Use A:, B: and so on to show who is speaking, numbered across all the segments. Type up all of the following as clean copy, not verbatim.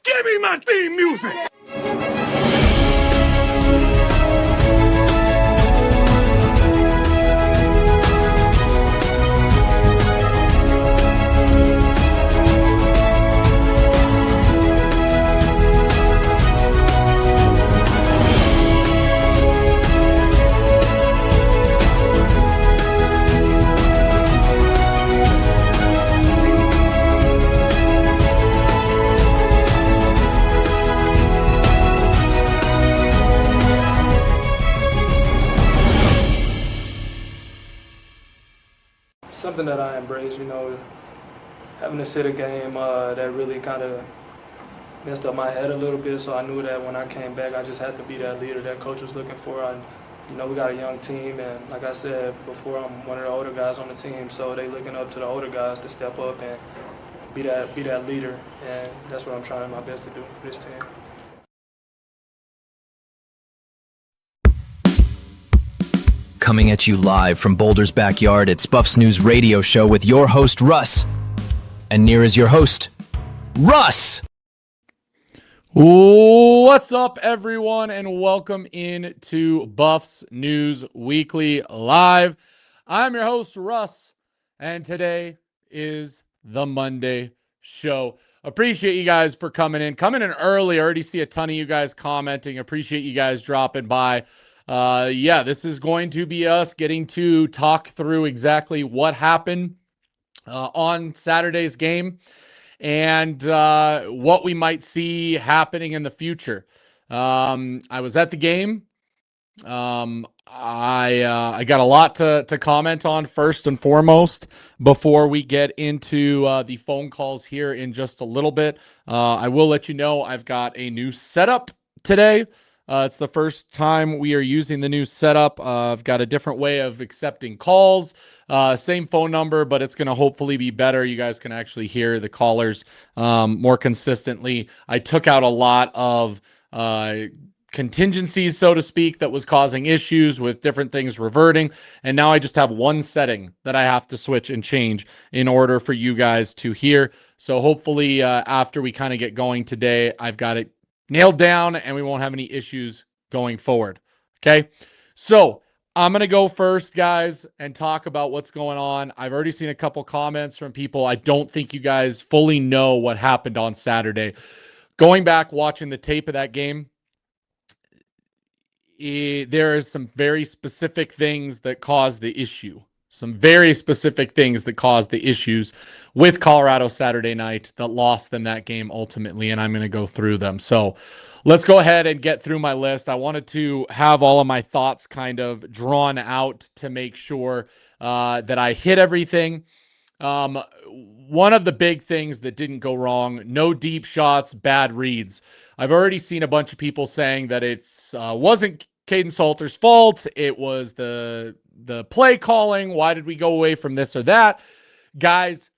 A: Give me my theme music!
B: Something that I embrace, having to sit a game that really kind of messed up my head a little bit. So I knew that when I came back, I just had to be that leader that coach was looking for. We got a young team, and like I said before, I'm one of the older guys on the team. So they looking up to the older guys to step up and be that leader, and that's what I'm trying my best to do for this team.
C: Coming at you live from Boulder's backyard, it's Buffs News Radio Show with your host, Russ. And near is your host, Russ!
D: What's up, everyone, and welcome in to Buffs News Weekly Live. I'm your host, Russ, and today is the Monday show. Appreciate you guys for coming in early. I already see a ton of you guys commenting. Appreciate you guys dropping by. This is going to be us getting to talk through exactly what happened on Saturday's game and what we might see happening in the future. I was at the game. I got a lot to comment on first and foremost before we get into the phone calls here in just a little bit. I will let you know I've got a new setup today. It's the first time we are using the new setup. I've got a different way of accepting calls. Same phone number, but it's going to hopefully be better. You guys can actually hear the callers more consistently. I took out a lot of contingencies, so to speak, that was causing issues with different things reverting. And now I just have one setting that I have to switch and change in order for you guys to hear. So hopefully after we kind of get going today, I've got it nailed down and we won't have any issues going forward. Okay. So I'm going to go first, guys, and talk about what's going on. I've already seen a couple comments from people. I don't think you guys fully know what happened on Saturday. Going back, watching the tape of that game, there is some very specific things that caused the issue. Some very specific things that caused the issues with Colorado Saturday night that lost them that game ultimately, and I'm going to go through them. So let's go ahead and get through my list. I wanted to have all of my thoughts kind of drawn out to make sure that I hit everything. One of the big things that didn't go wrong, no deep shots, bad reads. I've already seen a bunch of people saying that it's wasn't Caden Salter's fault. It was the play calling. Why did we go away from this or that? Guys,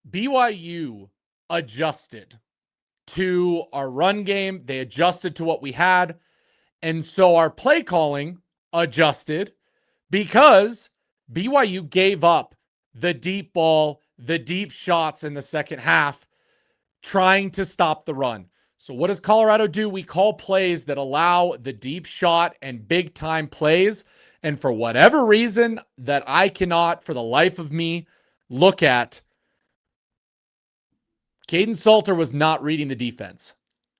D: BYU adjusted to our run game. They adjusted to what we had. And so our play calling adjusted because BYU gave up the deep ball, the deep shots in the second half, trying to stop the run. So what does Colorado do? We call plays that allow the deep shot and big time plays. And for whatever reason that I cannot for the life of me look at, Caden Salter was not reading the defense.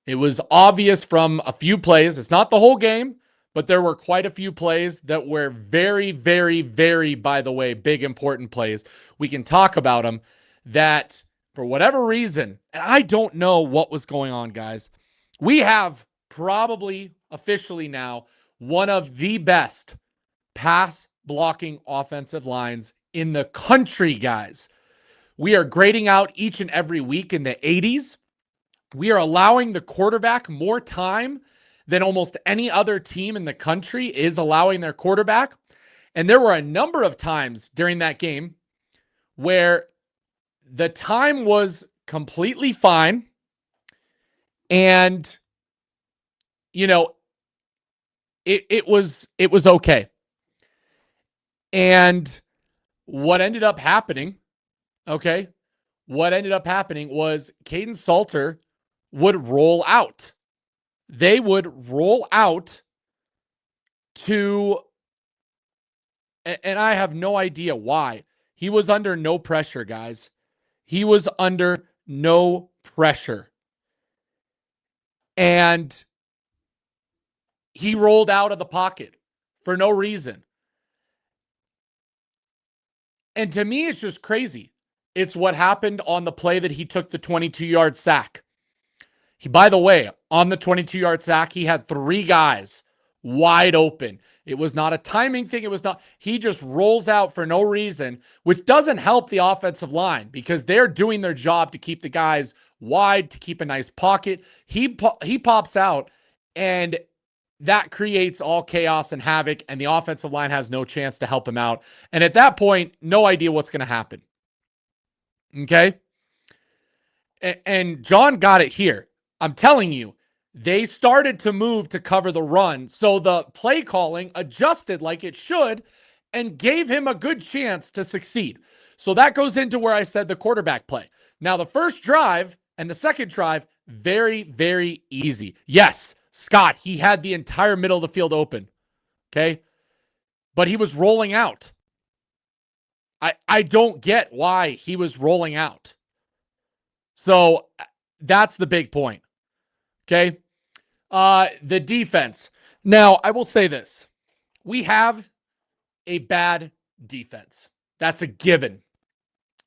D: It was obvious from a few plays. It's not the whole game, but there were quite a few plays that were very, very, very, by the way, big, important plays. We can talk about them that for whatever reason, and I don't know what was going on, guys. We have probably officially now one of the best pass blocking offensive lines in the country, guys. We are grading out each and every week in the 80s. We are allowing the quarterback more time than almost any other team in the country is allowing their quarterback. And there were a number of times during that game where the time was completely fine. And, it was okay. And what ended up happening was Caden Salter would roll out. They would roll out to, and I have no idea why. He was under no pressure, guys. He was under no pressure. And he rolled out of the pocket for no reason. And to me, it's just crazy. It's what happened on the play that he took the 22-yard sack. By the way, on the 22-yard sack, he had 3 guys wide open. It was not a timing thing. He just rolls out for no reason, which doesn't help the offensive line because they're doing their job to keep the guys wide, to keep a nice pocket. He pops out, and that creates all chaos and havoc, and the offensive line has no chance to help him out. And at that point, no idea what's going to happen. Okay? And John got it here. I'm telling you, they started to move to cover the run, so the play calling adjusted like it should and gave him a good chance to succeed. So that goes into where I said the quarterback play. Now, the first drive and the second drive, very, very easy. Yes, Scott, he had the entire middle of the field open, okay? But he was rolling out. I don't get why he was rolling out. So that's the big point, okay? The defense. Now, I will say this. We have a bad defense. That's a given.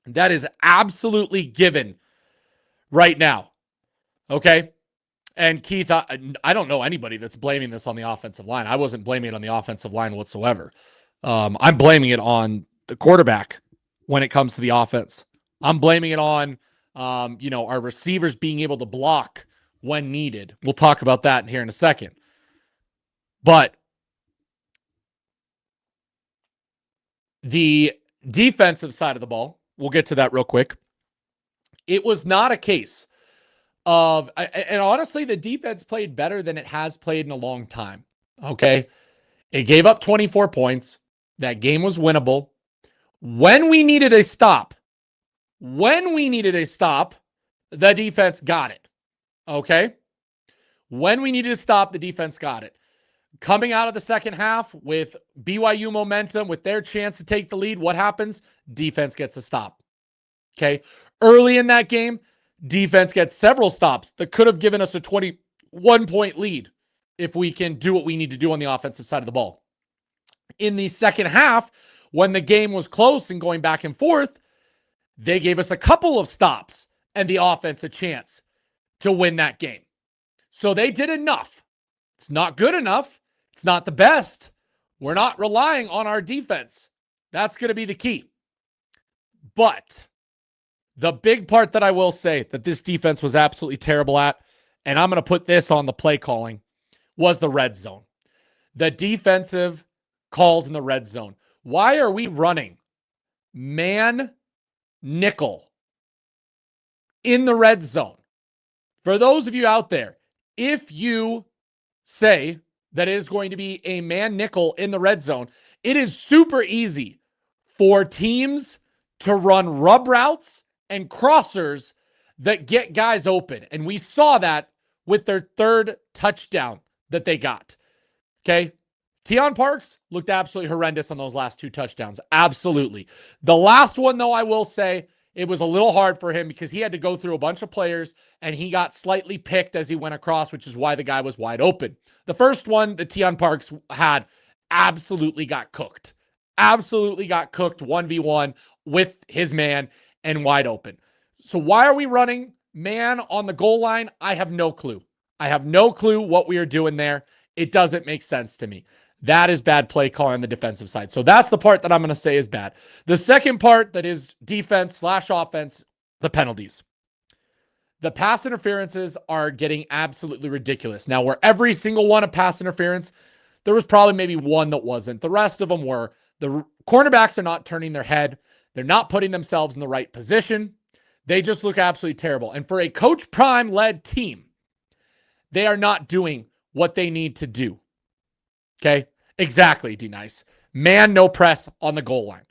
D: That is absolutely given right now, okay? And Keith, I don't know anybody that's blaming this on the offensive line. I wasn't blaming it on the offensive line whatsoever. I'm blaming it on the quarterback when it comes to the offense. I'm blaming it on, our receivers being able to block when needed. We'll talk about that here in a second. But the defensive side of the ball, we'll get to that real quick. It was not a case of, and honestly, the defense played better than it has played in a long time. Okay. It gave up 24 points. That game was winnable. When we needed a stop, the defense got it. Okay. When we needed to stop, the defense got it. Coming out of the second half with BYU momentum, with their chance to take the lead, what happens? Defense gets a stop. Okay. Early in that game, defense gets several stops that could have given us a 21-point lead if we can do what we need to do on the offensive side of the ball. In the second half, when the game was close and going back and forth, they gave us a couple of stops and the offense a chance to win that game. So they did enough. It's not good enough. It's not the best. We're not relying on our defense. That's going to be the key. But the big part that I will say that this defense was absolutely terrible at, and I'm going to put this on the play calling, was the red zone. The defensive calls in the red zone. Why are we running man nickel in the red zone? For those of you out there, if you say that it is going to be a man nickel in the red zone, it is super easy for teams to run rub routes and crossers that get guys open. And we saw that with their third touchdown that they got. Okay. Deion Parks looked absolutely horrendous on those last 2 touchdowns. Absolutely. The last one, though, I will say it was a little hard for him because he had to go through a bunch of players and he got slightly picked as he went across, which is why the guy was wide open. The first one that Deion Parks had absolutely got cooked. Absolutely got cooked 1v1 with his man and wide open. So why are we running man on the goal line? I have no clue. I have no clue what we are doing there. It doesn't make sense to me. That is bad play call on the defensive side. So that's the part that I'm going to say is bad. The second part that is defense/offense, the penalties. The pass interferences are getting absolutely ridiculous. Now, where every single one of pass interference, there was probably maybe one that wasn't. The rest of them were. The cornerbacks are not turning their head. They're not putting themselves in the right position. They just look absolutely terrible. And for a Coach Prime-led team, they are not doing what they need to do. Okay? Exactly, D-Nice. Man, no press on the goal line.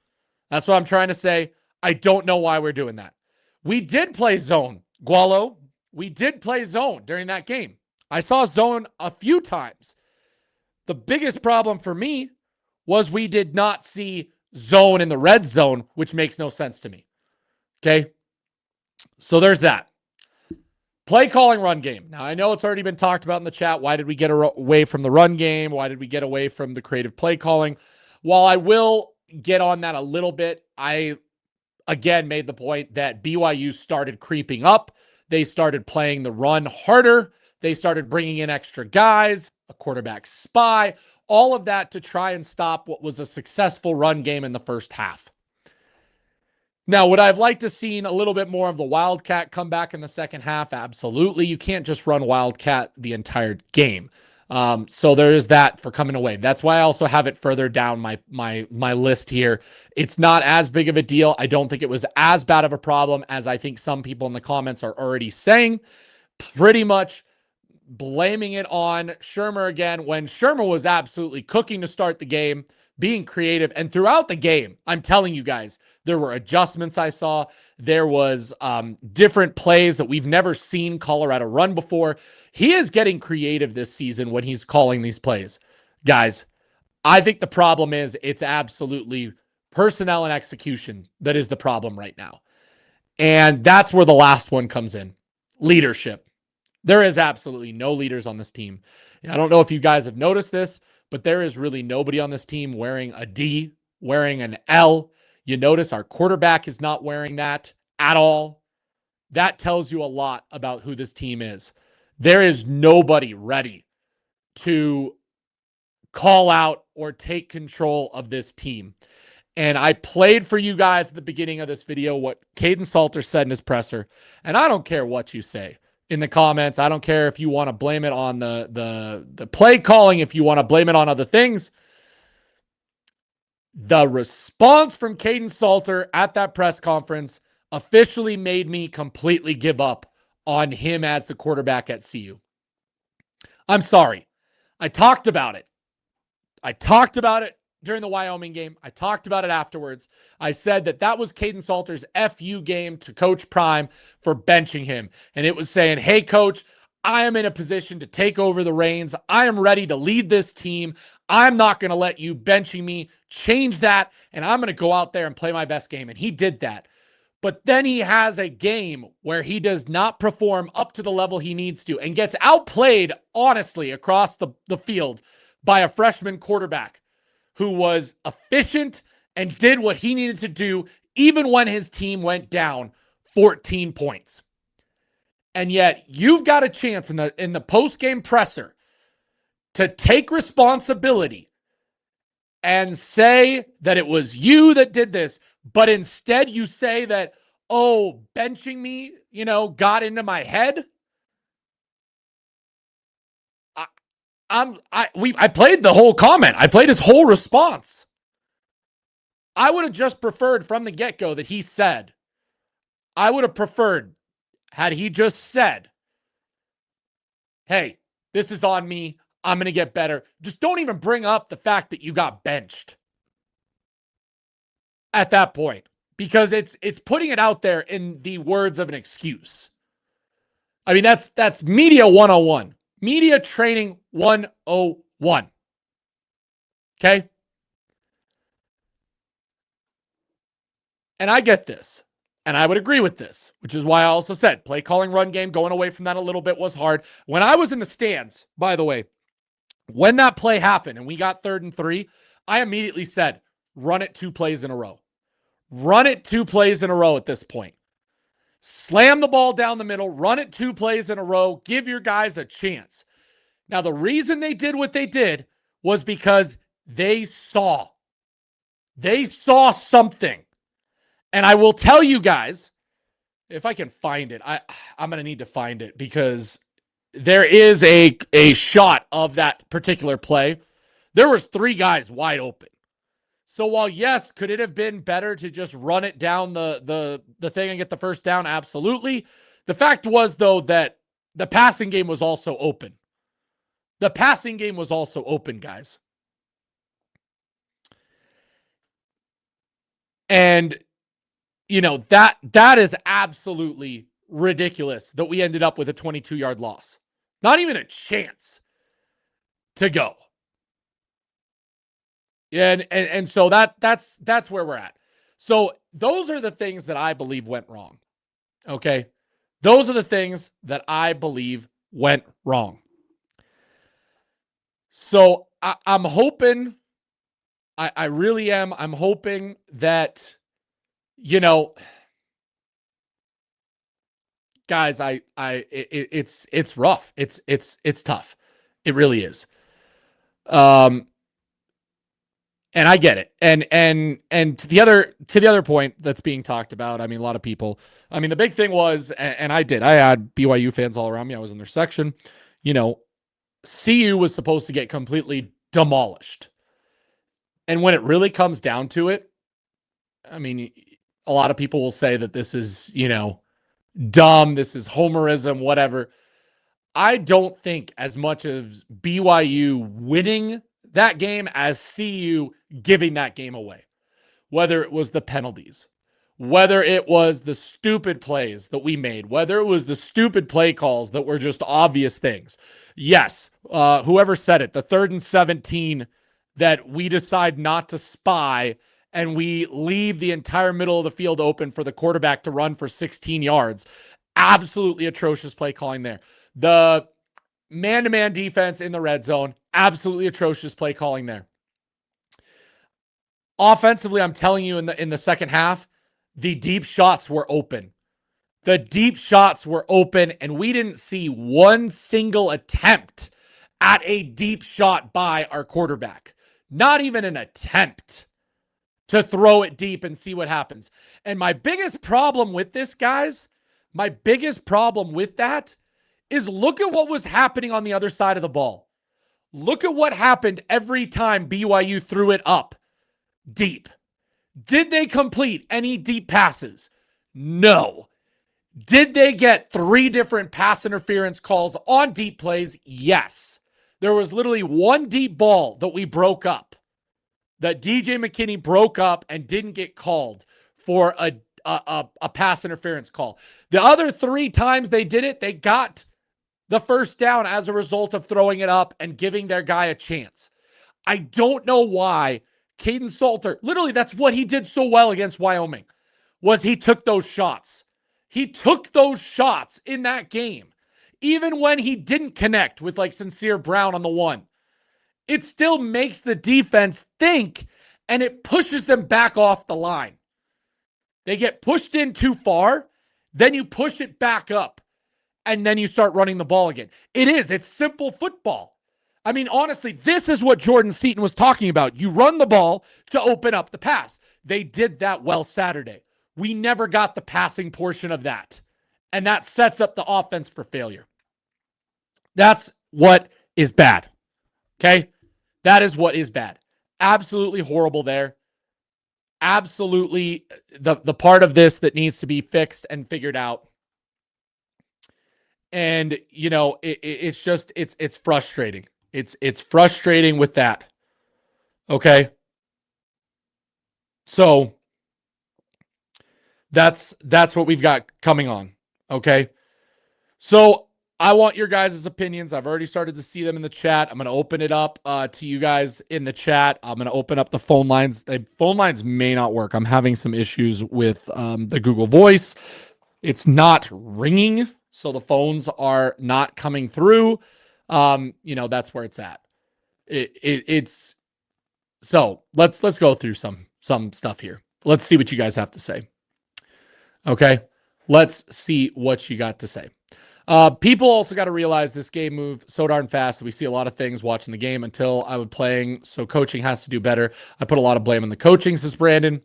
D: That's what I'm trying to say. I don't know why we're doing that. We did play zone. Gualo, We did play zone during that game. I saw zone a few times. The biggest problem for me was we did not see zone in the red zone, which makes no sense to me. Okay? So there's that. Play calling run game. Now, I know it's already been talked about in the chat. Why did we get away from the run game? Why did we get away from the creative play calling? While I will get on that a little bit, I, again, made the point that BYU started creeping up. They started playing the run harder. They started bringing in extra guys, a quarterback spy, all of that to try and stop what was a successful run game in the first half. Now, would I have liked to have seen a little bit more of the Wildcat come back in the second half? Absolutely. You can't just run Wildcat the entire game. So there is that for coming away. That's why I also have it further down my list here. It's not as big of a deal. I don't think it was as bad of a problem as I think some people in the comments are already saying. Pretty much blaming it on Shermer again when Shermer was absolutely cooking to start the game, being creative. And throughout the game, I'm telling you guys, there were adjustments I saw. There was different plays that we've never seen Colorado run before. He is getting creative this season when he's calling these plays. Guys, I think the problem is it's absolutely personnel and execution that is the problem right now. And that's where the last one comes in. Leadership. There is absolutely no leaders on this team. I don't know if you guys have noticed this, but there is really nobody on this team wearing a D, wearing an L. You notice our quarterback is not wearing that at all. That tells you a lot about who this team is. There is nobody ready to call out or take control of this team. And I played for you guys at the beginning of this video what Caden Salter said in his presser. And I don't care what you say in the comments. I don't care if you want to blame it on the play calling, if you want to blame it on other things. The response from Caden Salter at that press conference officially made me completely give up on him as the quarterback at CU. I'm sorry. I talked about it. During the Wyoming game. I talked about it afterwards. I said that was Caden Salter's FU game to Coach Prime for benching him. And it was saying, hey, Coach, I am in a position to take over the reins. I am ready to lead this team. I'm not going to let you benching me change that. And I'm going to go out there and play my best game. And he did that. But then he has a game where he does not perform up to the level he needs to and gets outplayed, honestly, across the field by a freshman quarterback who was efficient and did what he needed to do even when his team went down 14 points. And yet you've got a chance in the post-game presser to take responsibility and say that it was you that did this, but instead you say that, oh, benching me, got into my head. I played the whole comment. I played his whole response. I would have just preferred from the get-go that he said, I would have preferred had he just said, hey, this is on me. I'm going to get better. Just don't even bring up the fact that you got benched at that point, because it's putting it out there in the words of an excuse. I mean, that's media 101. Media training 101. Okay? And I get this. And I would agree with this, which is why I also said play calling run game, going away from that a little bit was hard. When I was in the stands, by the way, when that play happened and we got 3rd and 3, I immediately said, run it 2 plays in a row. Run it 2 plays in a row at this point. Slam the ball down the middle, run it 2 plays in a row, give your guys a chance. Now, the reason they did what they did was because they saw something. And I will tell you guys, if I can find it, I'm going to need to find it because there is a shot of that particular play. There was 3 guys wide open. So while, yes, could it have been better to just run it down the thing and get the first down? Absolutely. The fact was, though, that the passing game was also open. The passing game was also open, guys. And, that is absolutely ridiculous that we ended up with a 22-yard loss. Not even a chance to go. And so that's where we're at. So those are the things that I believe went wrong. Okay? Those are the things that I believe went wrong. So I'm hoping, I really am. I'm hoping that, guys, it's rough. It's tough. It really is. And I get it. And to the other point that's being talked about, I mean, a lot of people, I mean, the big thing was, and I had BYU fans all around me. I was in their section. CU was supposed to get completely demolished. And when it really comes down to it, I mean, a lot of people will say that this is, dumb. This is homerism, whatever. I don't think as much as BYU winning that game as CU giving that game away. Whether it was the penalties, whether it was the stupid plays that we made, whether it was the stupid play calls that were just obvious things. Yes, whoever said it, the 3rd and 17 that we decide not to spy and we leave the entire middle of the field open for the quarterback to run for 16 yards. Absolutely atrocious play calling there. The man-to-man defense in the red zone, absolutely atrocious play calling there. Offensively, I'm telling you, in the second half, the deep shots were open. The deep shots were open, and we didn't see one single attempt at a deep shot by our quarterback. Not even an attempt to throw it deep and see what happens. And my biggest problem with this, guys, my biggest problem with that is look at what was happening on the other side of the ball. Look at what happened every time BYU threw it up deep. Did they complete any deep passes? No. Did they get 3 different pass interference calls on deep plays? Yes. There was literally one deep ball that we broke up, that DJ McKinney broke up and didn't get called for a pass interference call. The other 3 times they did it, they got the first down as a result of throwing it up and giving their guy a chance. I don't know why Caden Salter, literally that's what he did so well against Wyoming, was he took those shots. He took those shots in that game. Even when he didn't connect with like Sincere Brown on the one, it still makes the defense think and it pushes them back off the line. They get pushed in too far, then you push it back up, and then you start running the ball again. It's simple football. I mean, honestly, this is what Jordan Seaton was talking about. You run the ball to open up the pass. They did that well Saturday. We never got the passing portion of that. And that sets up the offense for failure. That's what is bad. Okay? That is what is bad. Absolutely horrible there. Absolutely the part of this that needs to be fixed and figured out. And, it's just, it's frustrating. It's frustrating with that. Okay. So that's what we've got coming on. Okay. So I want your guys' opinions. I've already started to see them in the chat. I'm going to open it up to you guys in the chat. I'm going to open up the phone lines. The phone lines may not work. I'm having some issues with the Google Voice. It's not ringing. So the phones are not coming through. That's where it's at. It's so let's go through some stuff here. Let's see what you guys have to say. Okay. Let's see what you got to say. People also got to realize this game moved so darn fast that we see a lot of things watching the game until I was playing. So coaching has to do better. I put a lot of blame on the coaching, says Brandon.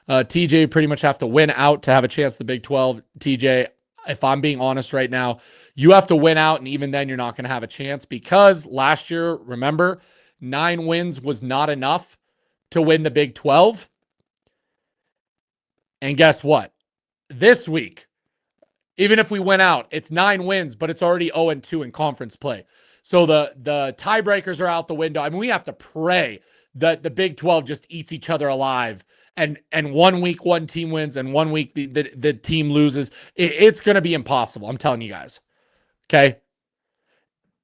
D: TJ pretty much have to win out to have a chance at the Big 12. TJ, if I'm being honest right now, you have to win out, and even then you're not going to have a chance because last year, remember, 9 wins was not enough to win the Big 12. And guess what? This week, even if we went out, it's 9 wins, but it's already 0-2 in conference play. So the tiebreakers are out the window. I mean, we have to pray that the Big 12 just eats each other alive and 1 week one team wins and 1 week the team loses. It's going to be impossible. I'm telling you guys. Okay.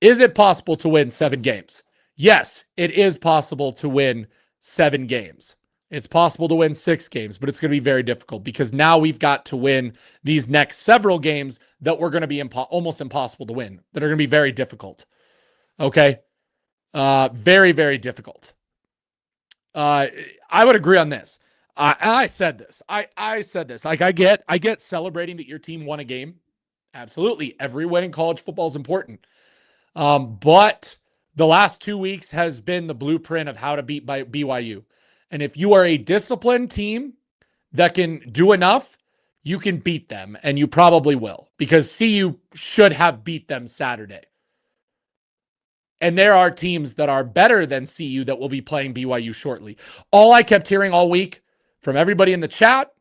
D: Is it possible to win 7 games? Yes, it is possible to win 7 games. It's possible to win 6 games, but it's going to be very difficult because now we've got to win these next several games that we're going to be almost impossible to win, that are going to be very difficult. Okay? Very, very difficult. I would agree on this. I said this. I said this. Like I get celebrating that your team won a game. Absolutely. Every win in college football is important. But the last 2 weeks has been the blueprint of how to beat BYU. And if you are a disciplined team that can do enough, you can beat them, and you probably will, because CU should have beat them Saturday. And there are teams that are better than CU that will be playing BYU shortly. All I kept hearing all week from everybody in the chat,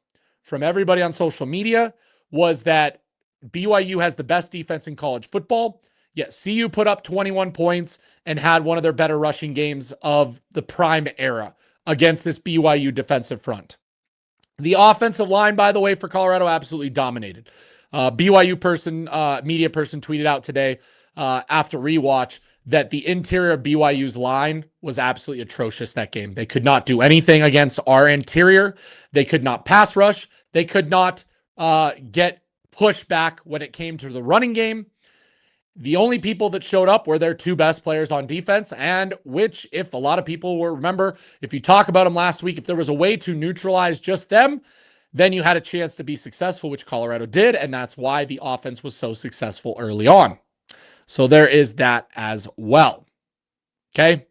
D: from everybody on social media, was that BYU has the best defense in college football. Yet CU put up 21 points and had one of their better rushing games of the prime era against this BYU defensive front. The offensive line, by the way, for Colorado absolutely dominated. BYU person, media person tweeted out today after rewatch that the interior of BYU's line was absolutely atrocious that game. They could not do anything against our interior. They could not pass rush. They could not get pushback when it came to the running game. The only people that showed up were their 2 best players on defense, and which, if a lot of people will remember, if you talk about them last week, if there was a way to neutralize just them, then you had a chance to be successful, which Colorado did, and that's why the offense was so successful early on. So there is that as well. Okay.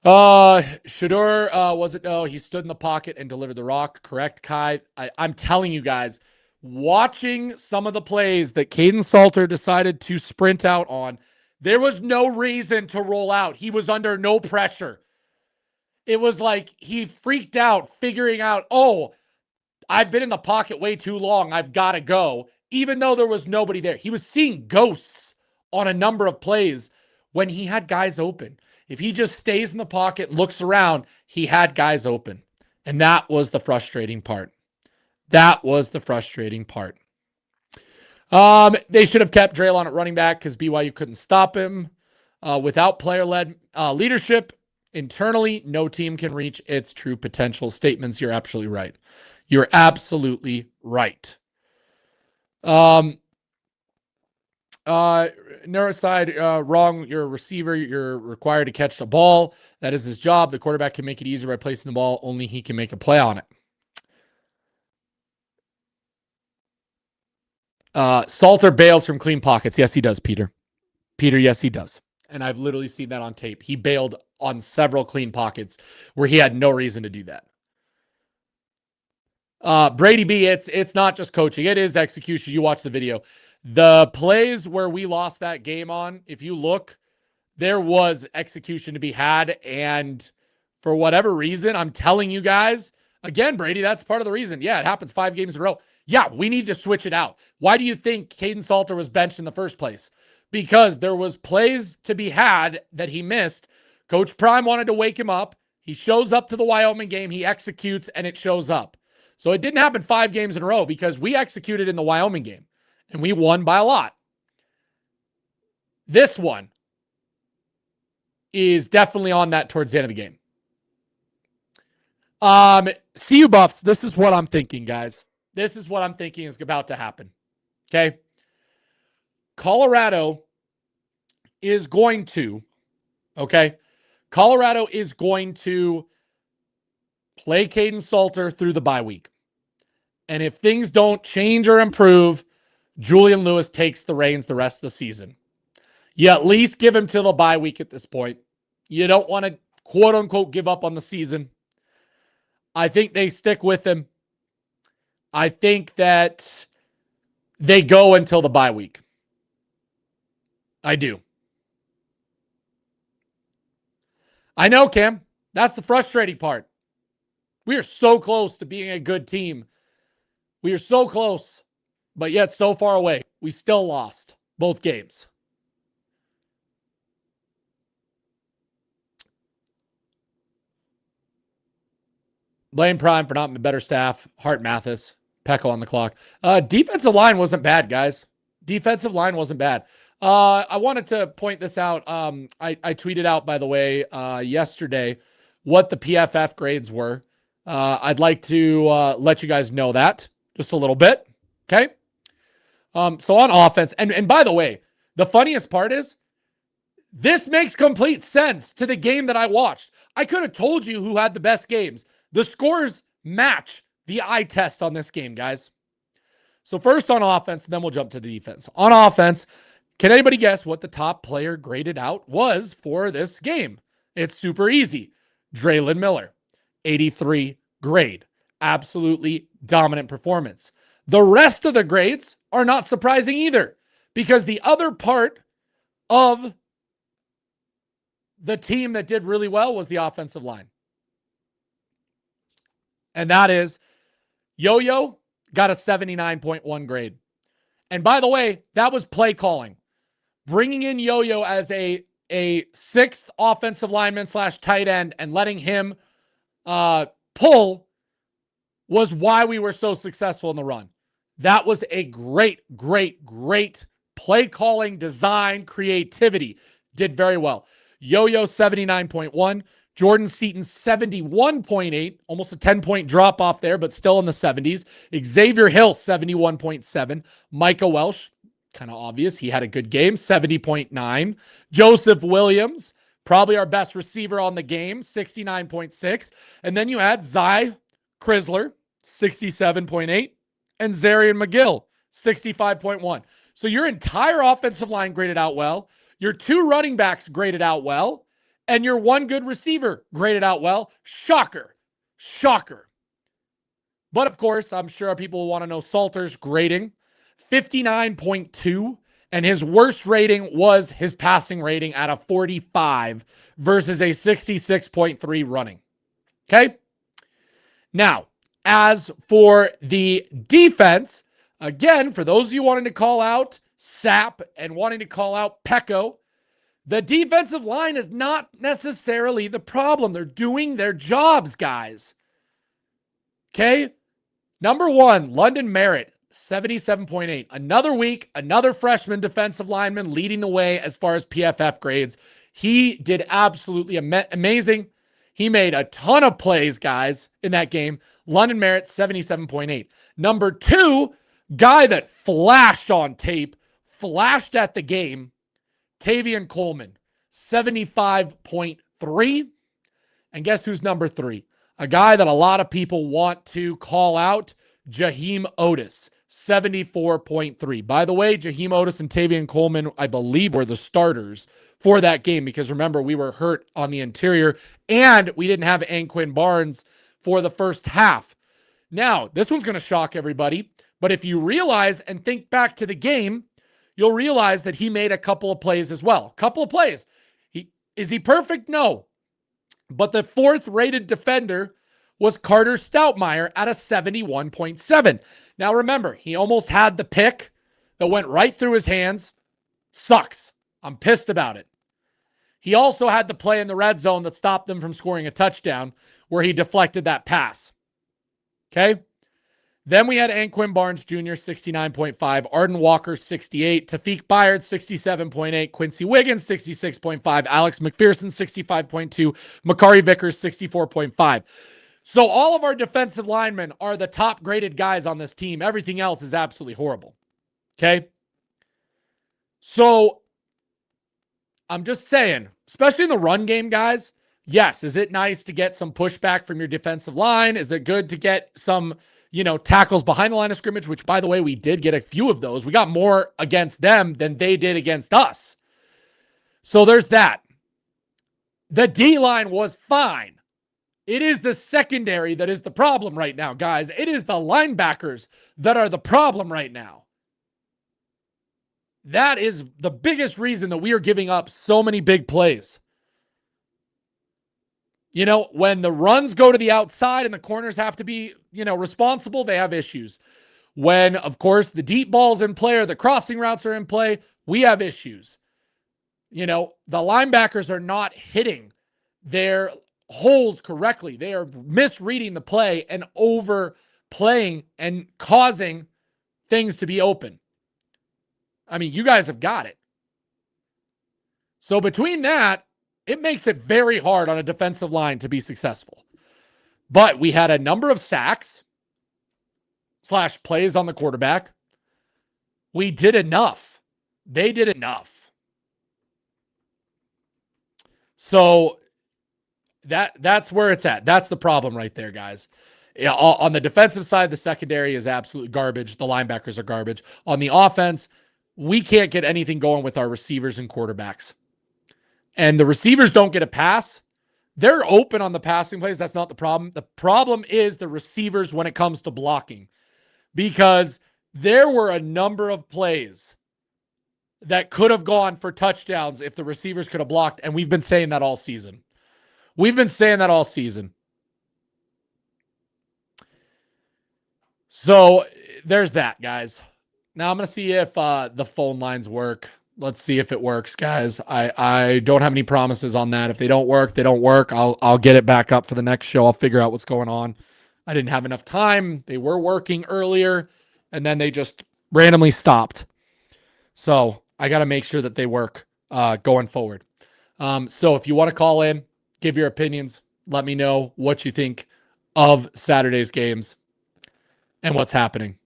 D: Shador, was it? No, he stood in the pocket and delivered the rock. Correct, Kai. I'm telling you guys, watching some of the plays that Caden Salter decided to sprint out on, there was no reason to roll out. He was under no pressure. It was like he freaked out, figuring out, oh, I've been in the pocket way too long. I've got to go, even though there was nobody there. He was seeing ghosts on a number of plays when he had guys open. If he just stays in the pocket, looks around, he had guys open. And that was the frustrating part. That was the frustrating part. They should have kept Draylon at running back because BYU couldn't stop him. Without player-led leadership internally, no team can reach its true potential. Statements, you're absolutely right. You're absolutely right. Neuroside, wrong. You're a receiver. You're required to catch the ball. That is his job. The quarterback can make it easier by placing the ball. Only he can make a play on it. Salter bails from clean pockets. Yes, he does, Peter. Peter, yes, he does. And I've literally seen that on tape. He bailed on several clean pockets where he had no reason to do that. Brady B, it's not just coaching. It is execution. You watch the video. The plays where we lost that game on, if you look, there was execution to be had. And for whatever reason, I'm telling you guys, again, Brady, that's part of the reason. Yeah, it happens 5 games in a row. Yeah, we need to switch it out. Why do you think Caden Salter was benched in the first place? Because there was plays to be had that he missed. Coach Prime wanted to wake him up. He shows up to the Wyoming game. He executes, and it shows up. So it didn't happen 5 games in a row because we executed in the Wyoming game, and we won by a lot. This one is definitely on that towards the end of the game. CU Buffs, this is what I'm thinking, guys. This is what I'm thinking is about to happen. Okay? Colorado is going to play Caden Salter through the bye week. And if things don't change or improve, Julian Lewis takes the reins the rest of the season. You at least give him till the bye week at this point. You don't want to, quote unquote, give up on the season. I think they stick with him. I think that they go until the bye week. I do. I know, Cam. That's the frustrating part. We are so close to being a good team. We are so close, but yet so far away. We still lost both games. Blame Prime for not the better staff. Hart Mathis, Pecco on the clock. Defensive line wasn't bad, guys. Defensive line wasn't bad. I wanted to point this out. I tweeted out, by the way, yesterday what the PFF grades were. I'd like to let you guys know that just a little bit. Okay. So on offense, and by the way, the funniest part is this makes complete sense to the game that I watched. I could have told you who had the best games. The scores match the eye test on this game, guys. So first on offense, then we'll jump to the defense. On offense, can anybody guess what the top player graded out was for this game? It's super easy. Draylon Miller, 83 grade. Absolutely dominant performance. The rest of the grades are not surprising either, because the other part of the team that did really well was the offensive line. And that is Yo-Yo got a 79.1 grade. And by the way, that was play calling. Bringing in Yo-Yo as a sixth offensive lineman / tight end and letting him pull was why we were so successful in the run. That was a great play calling, design, creativity. Did very well. Yo-Yo 79.1. Jordan Seaton 71.8. Almost a 10-point drop off there, but still in the 70s. Xavier Hill 71.7. Micah Welsh, kind of obvious. He had a good game, 70.9. Joseph Williams, probably our best receiver on the game, 69.6. And then you add Zy Chrysler, 67.8. And Zarian McGill, 65.1. So your entire offensive line graded out well. Your two running backs graded out well. And your one good receiver graded out well. Shocker. But of course, I'm sure people will want to know Salter's grading. 59.2. And his worst rating was his passing rating at a 45 versus a 66.3 running. Okay? Now, as for the defense, again, for those of you wanting to call out Sapp and wanting to call out Pecco, the defensive line is not necessarily the problem. They're doing their jobs, guys. Okay? Number one, London Merritt, 77.8. Another week, another freshman defensive lineman leading the way as far as PFF grades. He did absolutely amazing. He made a ton of plays, guys, in that game. London Merritt, 77.8. Number two, guy that flashed on tape, flashed at the game, Tavion Coleman, 75.3. And guess who's number three? A guy that a lot of people want to call out, Jaheim Otis, 74.3. By the way, Jaheim Otis and Tavion Coleman, I believe, were the starters for that game because remember, we were hurt on the interior and we didn't have Anquin Barnes for the first half. Now, this one's going to shock everybody, but if you realize and think back to the game, you'll realize that he made a couple of plays as well. Couple of plays. Is he perfect? No. But the fourth rated defender was Carter Stoutmeyer at a 71.7. Now remember, he almost had the pick that went right through his hands. Sucks. I'm pissed about it. He also had the play in the red zone that stopped them from scoring a touchdown where he deflected that pass. Okay? Then we had Anquin Barnes Jr., 69.5. Arden Walker, 68. Tafiq Byard, 67.8. Quincy Wiggins, 66.5. Alex McPherson, 65.2. Makari Vickers, 64.5. So all of our defensive linemen are the top graded guys on this team. Everything else is absolutely horrible. Okay? So I'm just saying, especially in the run game, guys, yes, is it nice to get some pushback from your defensive line? Is it good to get some, tackles behind the line of scrimmage, which, by the way, we did get a few of those. We got more against them than they did against us. So there's that. The D-line was fine. It is the secondary that is the problem right now, guys. It is the linebackers that are the problem right now. That is the biggest reason that we are giving up so many big plays. When the runs go to the outside and the corners have to be, responsible, they have issues. When, of course, the deep ball's in play or the crossing routes are in play, we have issues. The linebackers are not hitting their holes correctly. They are misreading the play and overplaying and causing things to be open. I mean, you guys have got it. So between that, it makes it very hard on a defensive line to be successful. But we had a number of sacks / plays on the quarterback. We did enough. They did enough. So that's where it's at. That's the problem right there, guys. Yeah, on the defensive side, the secondary is absolute garbage. The linebackers are garbage. On the offense, we can't get anything going with our receivers and quarterbacks. And the receivers don't get a pass. They're open on the passing plays. That's not the problem. The problem is the receivers when it comes to blocking. Because there were a number of plays that could have gone for touchdowns if the receivers could have blocked. And we've been saying that all season. So there's that, guys. Now I'm going to see if the phone lines work. Let's see if it works, guys. I don't have any promises on that. If they don't work, they don't work. I'll get it back up for the next show. I'll figure out what's going on. I didn't have enough time. They were working earlier, and then they just randomly stopped. So I got to make sure that they work going forward. So if you want to call in, give your opinions, let me know what you think of Saturday's games and what's happening.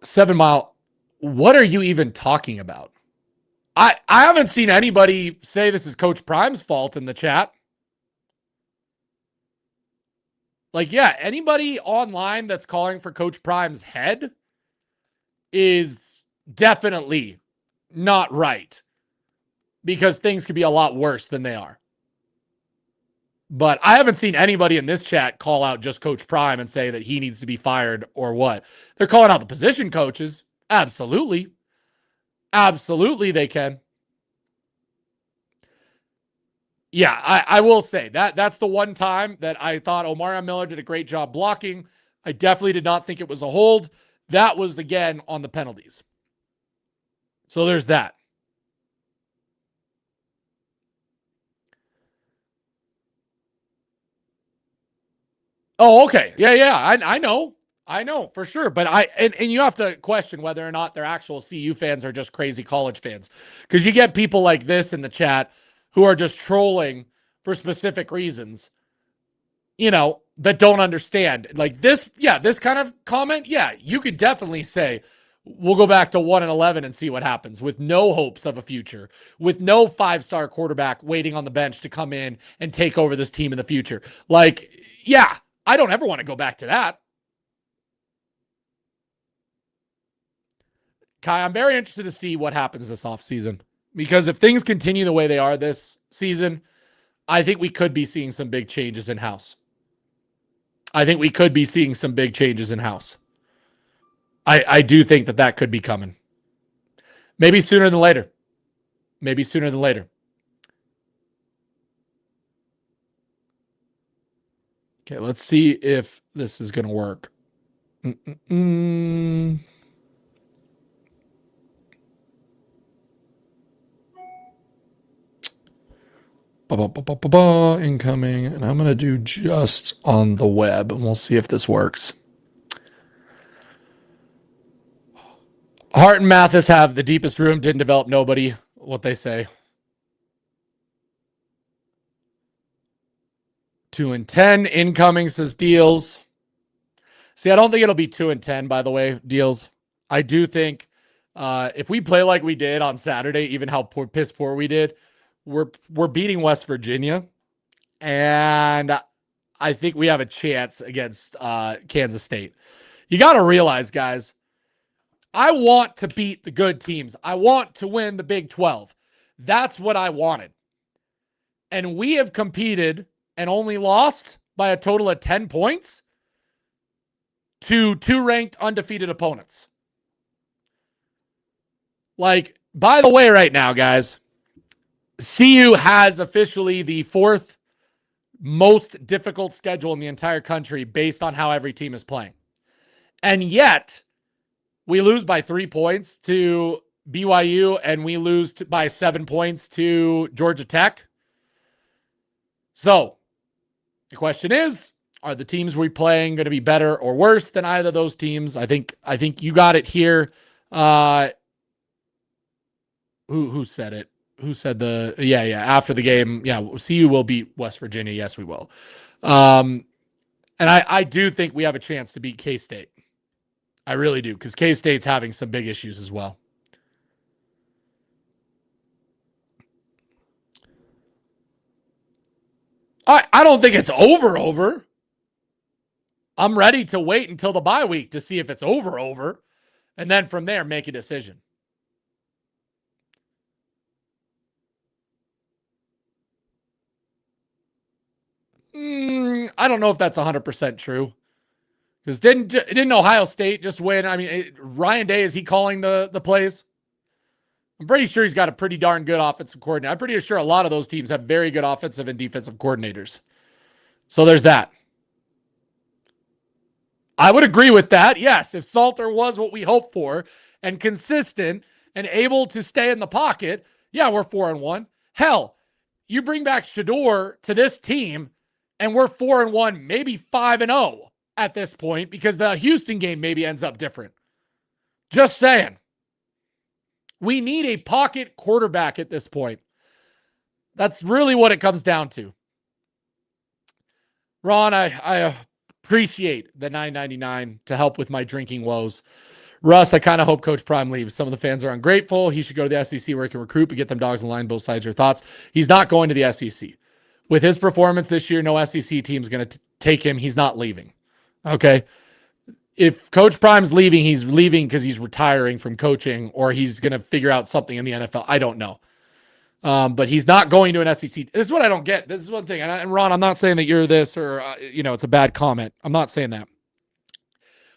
D: Seven Mile, what are you even talking about? I haven't seen anybody say this is Coach Prime's fault in the chat. Like, yeah, anybody online that's calling for Coach Prime's head is definitely not right, because things could be a lot worse than they are. But I haven't seen anybody in this chat call out just Coach Prime and say that he needs to be fired or what. They're calling out the position coaches. Absolutely. Absolutely they can. Yeah, I will say that's the one time that I thought Omarion Miller did a great job blocking. I definitely did not think it was a hold. That was, again, on the penalties. So there's that. Oh, okay. Yeah. I know for sure. But and you have to question whether or not their actual CU fans are just crazy college fans. Because you get people like this in the chat who are just trolling for specific reasons, that don't understand. Like this kind of comment, you could definitely say, we'll go back to 1-11 and see what happens, with no hopes of a future, with no 5-star quarterback waiting on the bench to come in and take over this team in the future. Like, yeah, I don't ever want to go back to that. Kai, I'm very interested to see what happens this offseason, because if things continue the way they are this season, I think we could be seeing some big changes in-house. I do think that could be coming. Maybe sooner than later. Okay, let's see if this is going to work. Incoming, and I'm going to do just on the web, and we'll see if this works. Hart and Mathis have the deepest room, didn't develop nobody, what they say. 2-10 incoming, says Deals. See, I don't think it'll be 2-10, by the way, Deals. I do think if we play like we did on Saturday, even how piss poor we did, we're beating West Virginia, and I think we have a chance against Kansas State. You got to realize, guys, I want to beat the good teams. I want to win the Big 12. That's what I wanted. And we have competed and only lost by a total of 10 points to 2 ranked undefeated opponents. Like, by the way, right now, guys, CU has officially the 4th most difficult schedule in the entire country based on how every team is playing. And yet, we lose by 3 points to BYU and we lose by 7 points to Georgia Tech. So the question is, are the teams we're playing going to be better or worse than either of those teams? I think you got it here. Who said it? Who said after the game? Yeah, CU will beat West Virginia. Yes, we will. And I do think we have a chance to beat K-State. I really do, because K-State's having some big issues as well. I don't think it's over. I'm ready to wait until the bye week to see if it's over, and then from there make a decision. I don't know if that's 100% true. Because didn't Ohio State just win? I mean, Ryan Day, is he calling the plays? I'm pretty sure he's got a pretty darn good offensive coordinator. I'm pretty sure a lot of those teams have very good offensive and defensive coordinators. So there's that. I would agree with that. Yes, if Salter was what we hoped for and consistent and able to stay in the pocket, yeah, we're 4-1. Hell, you bring back Shedeur to this team and we're 4-1, maybe 5-0 at this point, because the Houston game maybe ends up different. Just saying. We need a pocket quarterback at this point. That's really what it comes down to. Ron, I appreciate the $9.99 to help with my drinking woes. Russ, I kind of hope Coach Prime leaves. Some of the fans are ungrateful. He should go to the SEC where he can recruit, but get them dogs in line. Both sides, your thoughts. He's not going to the SEC. With his performance this year, no SEC team's going to take him. He's not leaving. Okay? If Coach Prime's leaving, he's leaving because he's retiring from coaching, or he's going to figure out something in the NFL. I don't know. But he's not going to an SEC. This is what I don't get. This is one thing. And Ron, I'm not saying that you're this or, it's a bad comment. I'm not saying that.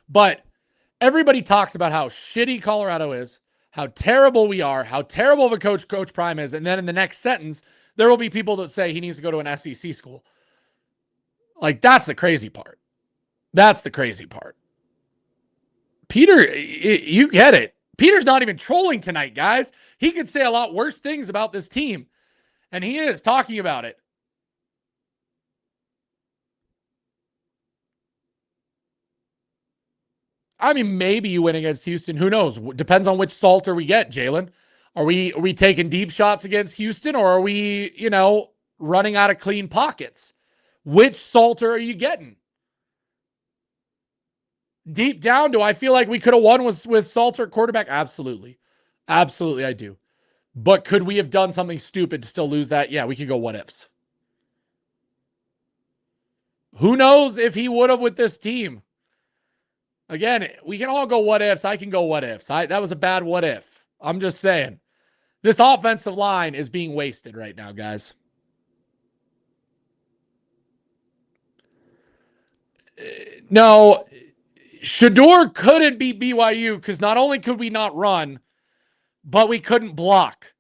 D: But everybody talks about how shitty Colorado is, how terrible we are, how terrible of a coach Coach Prime is. And then in the next sentence, there will be people that say he needs to go to an SEC school. Like, that's the crazy part. That's the crazy part. Peter, you get it. Peter's not even trolling tonight, guys. He could say a lot worse things about this team, and he is talking about it. I mean, maybe you win against Houston. Who knows? Depends on which Salter we get, Jalen. Are we taking deep shots against Houston, or are we, running out of clean pockets? Which Salter are you getting? Deep down, do I feel like we could have won with Salter quarterback? Absolutely. Absolutely, I do. But could we have done something stupid to still lose that? Yeah, we could go what ifs. Who knows if he would have with this team? Again, we can all go what ifs. I can go what ifs. That was a bad what if. I'm just saying. This offensive line is being wasted right now, guys. No, Shedeur couldn't beat BYU because not only could we not run, but we couldn't block.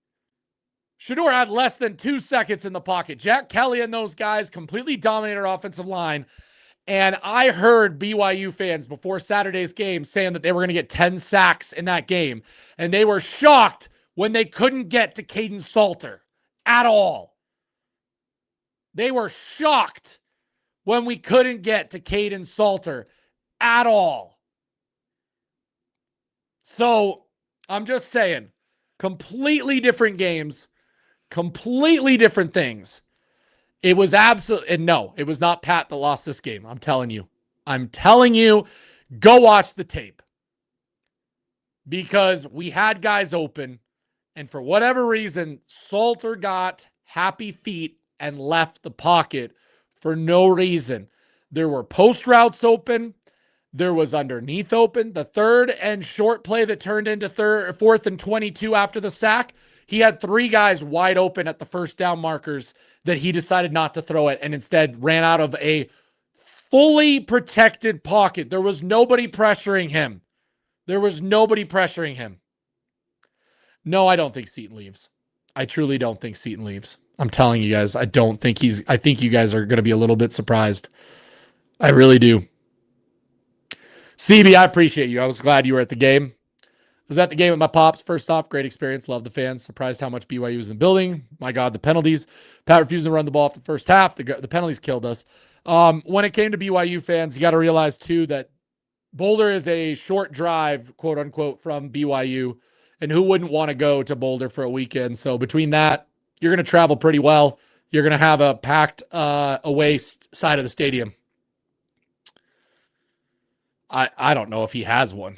D: Shedeur had less than 2 seconds in the pocket. Jack Kelly and those guys completely dominated our offensive line. And I heard BYU fans before Saturday's game saying that they were going to get 10 sacks in that game. And they were shocked when they couldn't get to Caden Salter at all. They were shocked when we couldn't get to Caden Salter at all. So I'm just saying, completely different games, completely different things. It was absolutely, and no, it was not Pat that lost this game. I'm telling you, go watch the tape, because we had guys open, and for whatever reason, Salter got happy feet and left the pocket for no reason. There were post routes open. There was underneath open. The third and short play that turned into 4th and 22 after the sack, he had 3 guys wide open at the first down markers that he decided not to throw it and instead ran out of a fully protected pocket. There was nobody pressuring him. No, I don't think Seton leaves. I truly don't think Seton leaves. I'm telling you guys, I think you guys are going to be a little bit surprised. I really do. CB, I appreciate you. I was glad you were at the game. Was at the game with my pops. First off, great experience. Love the fans. Surprised how much BYU was in the building. My God, the penalties. Pat refusing to run the ball after the first half. The penalties killed us. When it came to BYU fans, you got to realize, too, that Boulder is a short drive, quote unquote, from BYU. And who wouldn't want to go to Boulder for a weekend? So between that, you're going to travel pretty well. You're going to have a packed away side of the stadium. I don't know if he has one.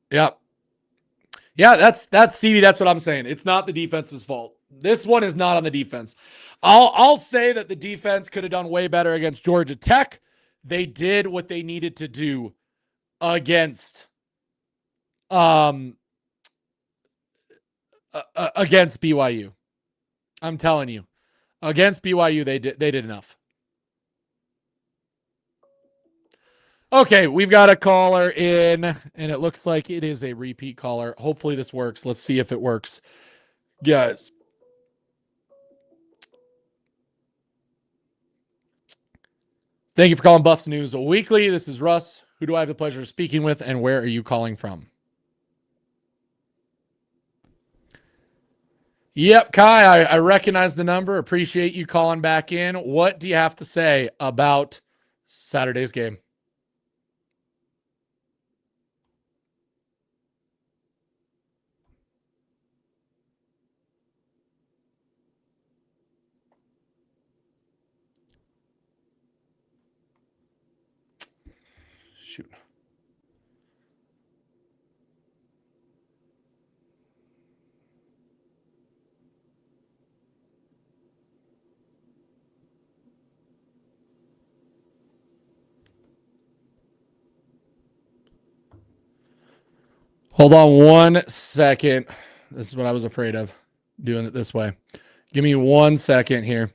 D: Yep. Yeah, that's CD. That's what I'm saying. It's not the defense's fault. This one is not on the defense. I'll say that the defense could have done way better against Georgia Tech. They did what they needed to do against BYU. I'm telling you. Against BYU, they did enough. Okay, we've got a caller in, and it looks like it is a repeat caller. Hopefully this works. Let's see if it works. Guys. Thank you for calling Buffs News Weekly. This is Russ. Who do I have the pleasure of speaking with, and where are you calling from? Yep, Kai, I recognize the number. Appreciate you calling back in. What do you have to say about Saturday's game? Shoot. Hold on 1 second. This is what I was afraid of, doing it this way. Give me 1 second here.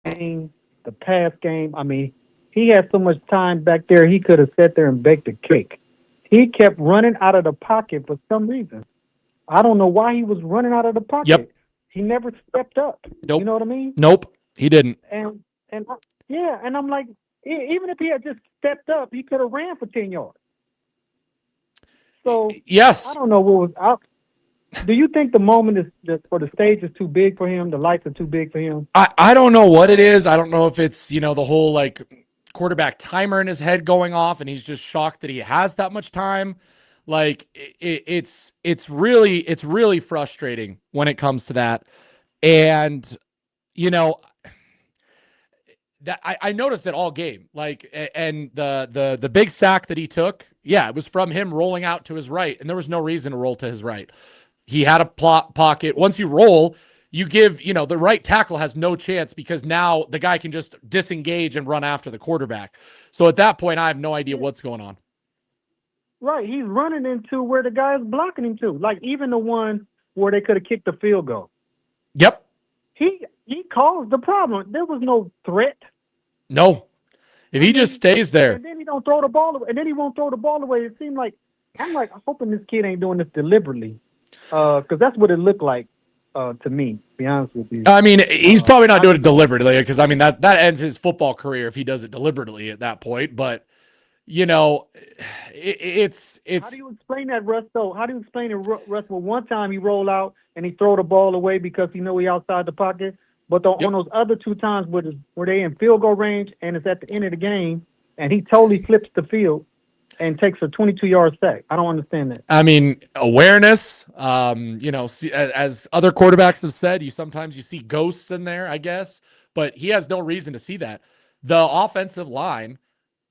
E: Game, the pass game. I mean, he had so much time back there, he could have sat there and baked a cake. He kept running out of the pocket for some reason. I don't know why he was running out of the pocket.
D: Yep.
E: He never stepped up.
D: Nope.
E: You know what I mean?
D: Nope, he didn't.
E: And yeah, and I'm like, even if he had just stepped up, he could have ran for 10 yards. So
D: yes,
E: I don't know what was out. Do you think the moment is or the stage is too big for him? The lights are too big for him?
D: I don't know what it is. I don't know if it's, the whole like quarterback timer in his head going off and he's just shocked that he has that much time. Like it's really frustrating when it comes to that. And, that I noticed it all game. Like, and the big sack that he took, yeah, it was from him rolling out to his right. And there was no reason to roll to his right. He had a pocket. Once you roll, you give, the right tackle has no chance because now the guy can just disengage and run after the quarterback. So at that point, I have no idea what's going on.
E: Right. He's running into where the guy is blocking him to. Like even the one where they could have kicked the field goal.
D: Yep.
E: He caused the problem. There was no threat.
D: No. If he just stays there.
E: And then he don't throw the ball away. And then he won't throw the ball away. It seemed like, I'm hoping this kid ain't doing this deliberately. Because that's what it looked like to me, to be honest with you.
D: I mean, he's probably not doing it deliberately because, I mean, that ends his football career if he does it deliberately at that point. But, you know, it's
E: How do you explain that, Russ? Though, how do you explain it, Russ? Well, one time he roll out and he throw the ball away because he know he outside the pocket, but on those other two times where they in field goal range and it's at the end of the game, and he totally flips the field and takes a 22-yard sack. I don't understand that.
D: I mean, awareness. You know, as other quarterbacks have said, you sometimes see ghosts in there, I guess, but he has no reason to see that. The offensive line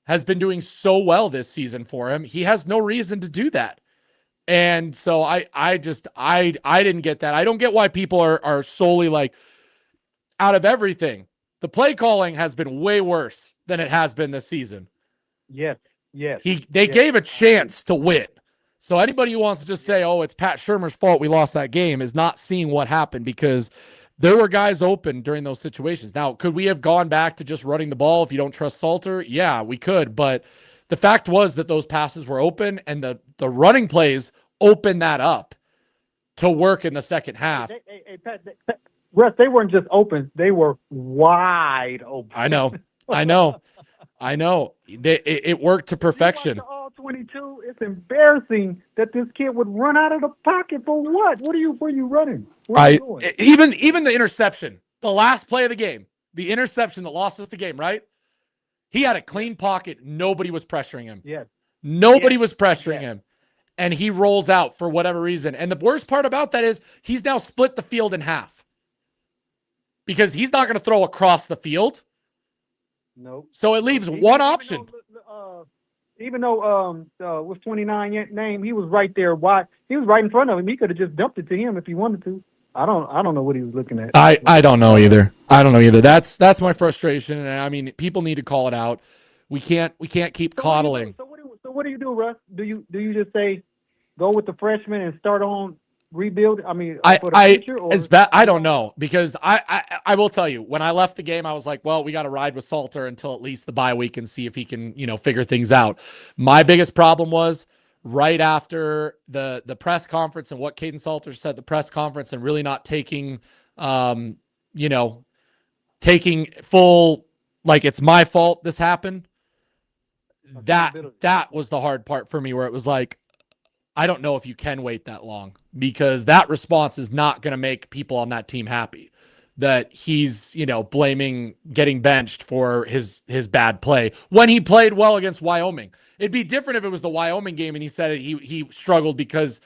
D: has been doing so well this season for him. He has no reason to do that. And so I didn't get that. I don't get why people are solely like, out of everything, the play calling has been way worse than it has been this season.
E: Yes.
D: They gave a chance to win. So anybody who wants to just say, "Oh, it's Pat Shurmur's fault we lost that game," is not seeing what happened, because there were guys open during those situations. Now, could we have gone back to just running the ball if you don't trust Salter? Yeah, we could, but the fact was that those passes were open, and the running plays opened that up to work in the second half.
E: Hey, Pat, Russ, they weren't just open; they were wide open.
D: I know. It worked to perfection.
E: All 22. It's embarrassing that this kid would run out of the pocket for what? Where are you running? Where are you going?
D: Even the interception, the last play of the game, the interception that lost us the game, right? He had a clean pocket. Nobody was pressuring him.
E: Yes.
D: Nobody was pressuring him. And he rolls out for whatever reason. And the worst part about that is he's now split the field in half, because he's not going to throw across the field.
E: No.
D: So it leaves one option.
E: Even though with 29 name, he was right there. Why? He was right in front of him. He could have just dumped it to him if he wanted to. I don't know what he was looking at.
D: I don't know either. That's my frustration. And I mean, people need to call it out. We can't keep coddling.
E: So what do you do, Russ? Do you just say go with the freshman and start on rebuild? I mean, for the future, or?
D: I don't know, because I will tell you, when I left the game, I was like, well, we got to ride with Salter until at least the bye week and see if he can, figure things out. My biggest problem was right after the press conference and what Caden Salter said at the press conference, and really not taking, taking full, like, it's my fault this happened. That was the hard part for me, where it was like, I don't know if you can wait that long, because that response is not going to make people on that team happy, that he's, blaming getting benched for his bad play when he played well against Wyoming. It'd be different if it was the Wyoming game and he said he struggled because,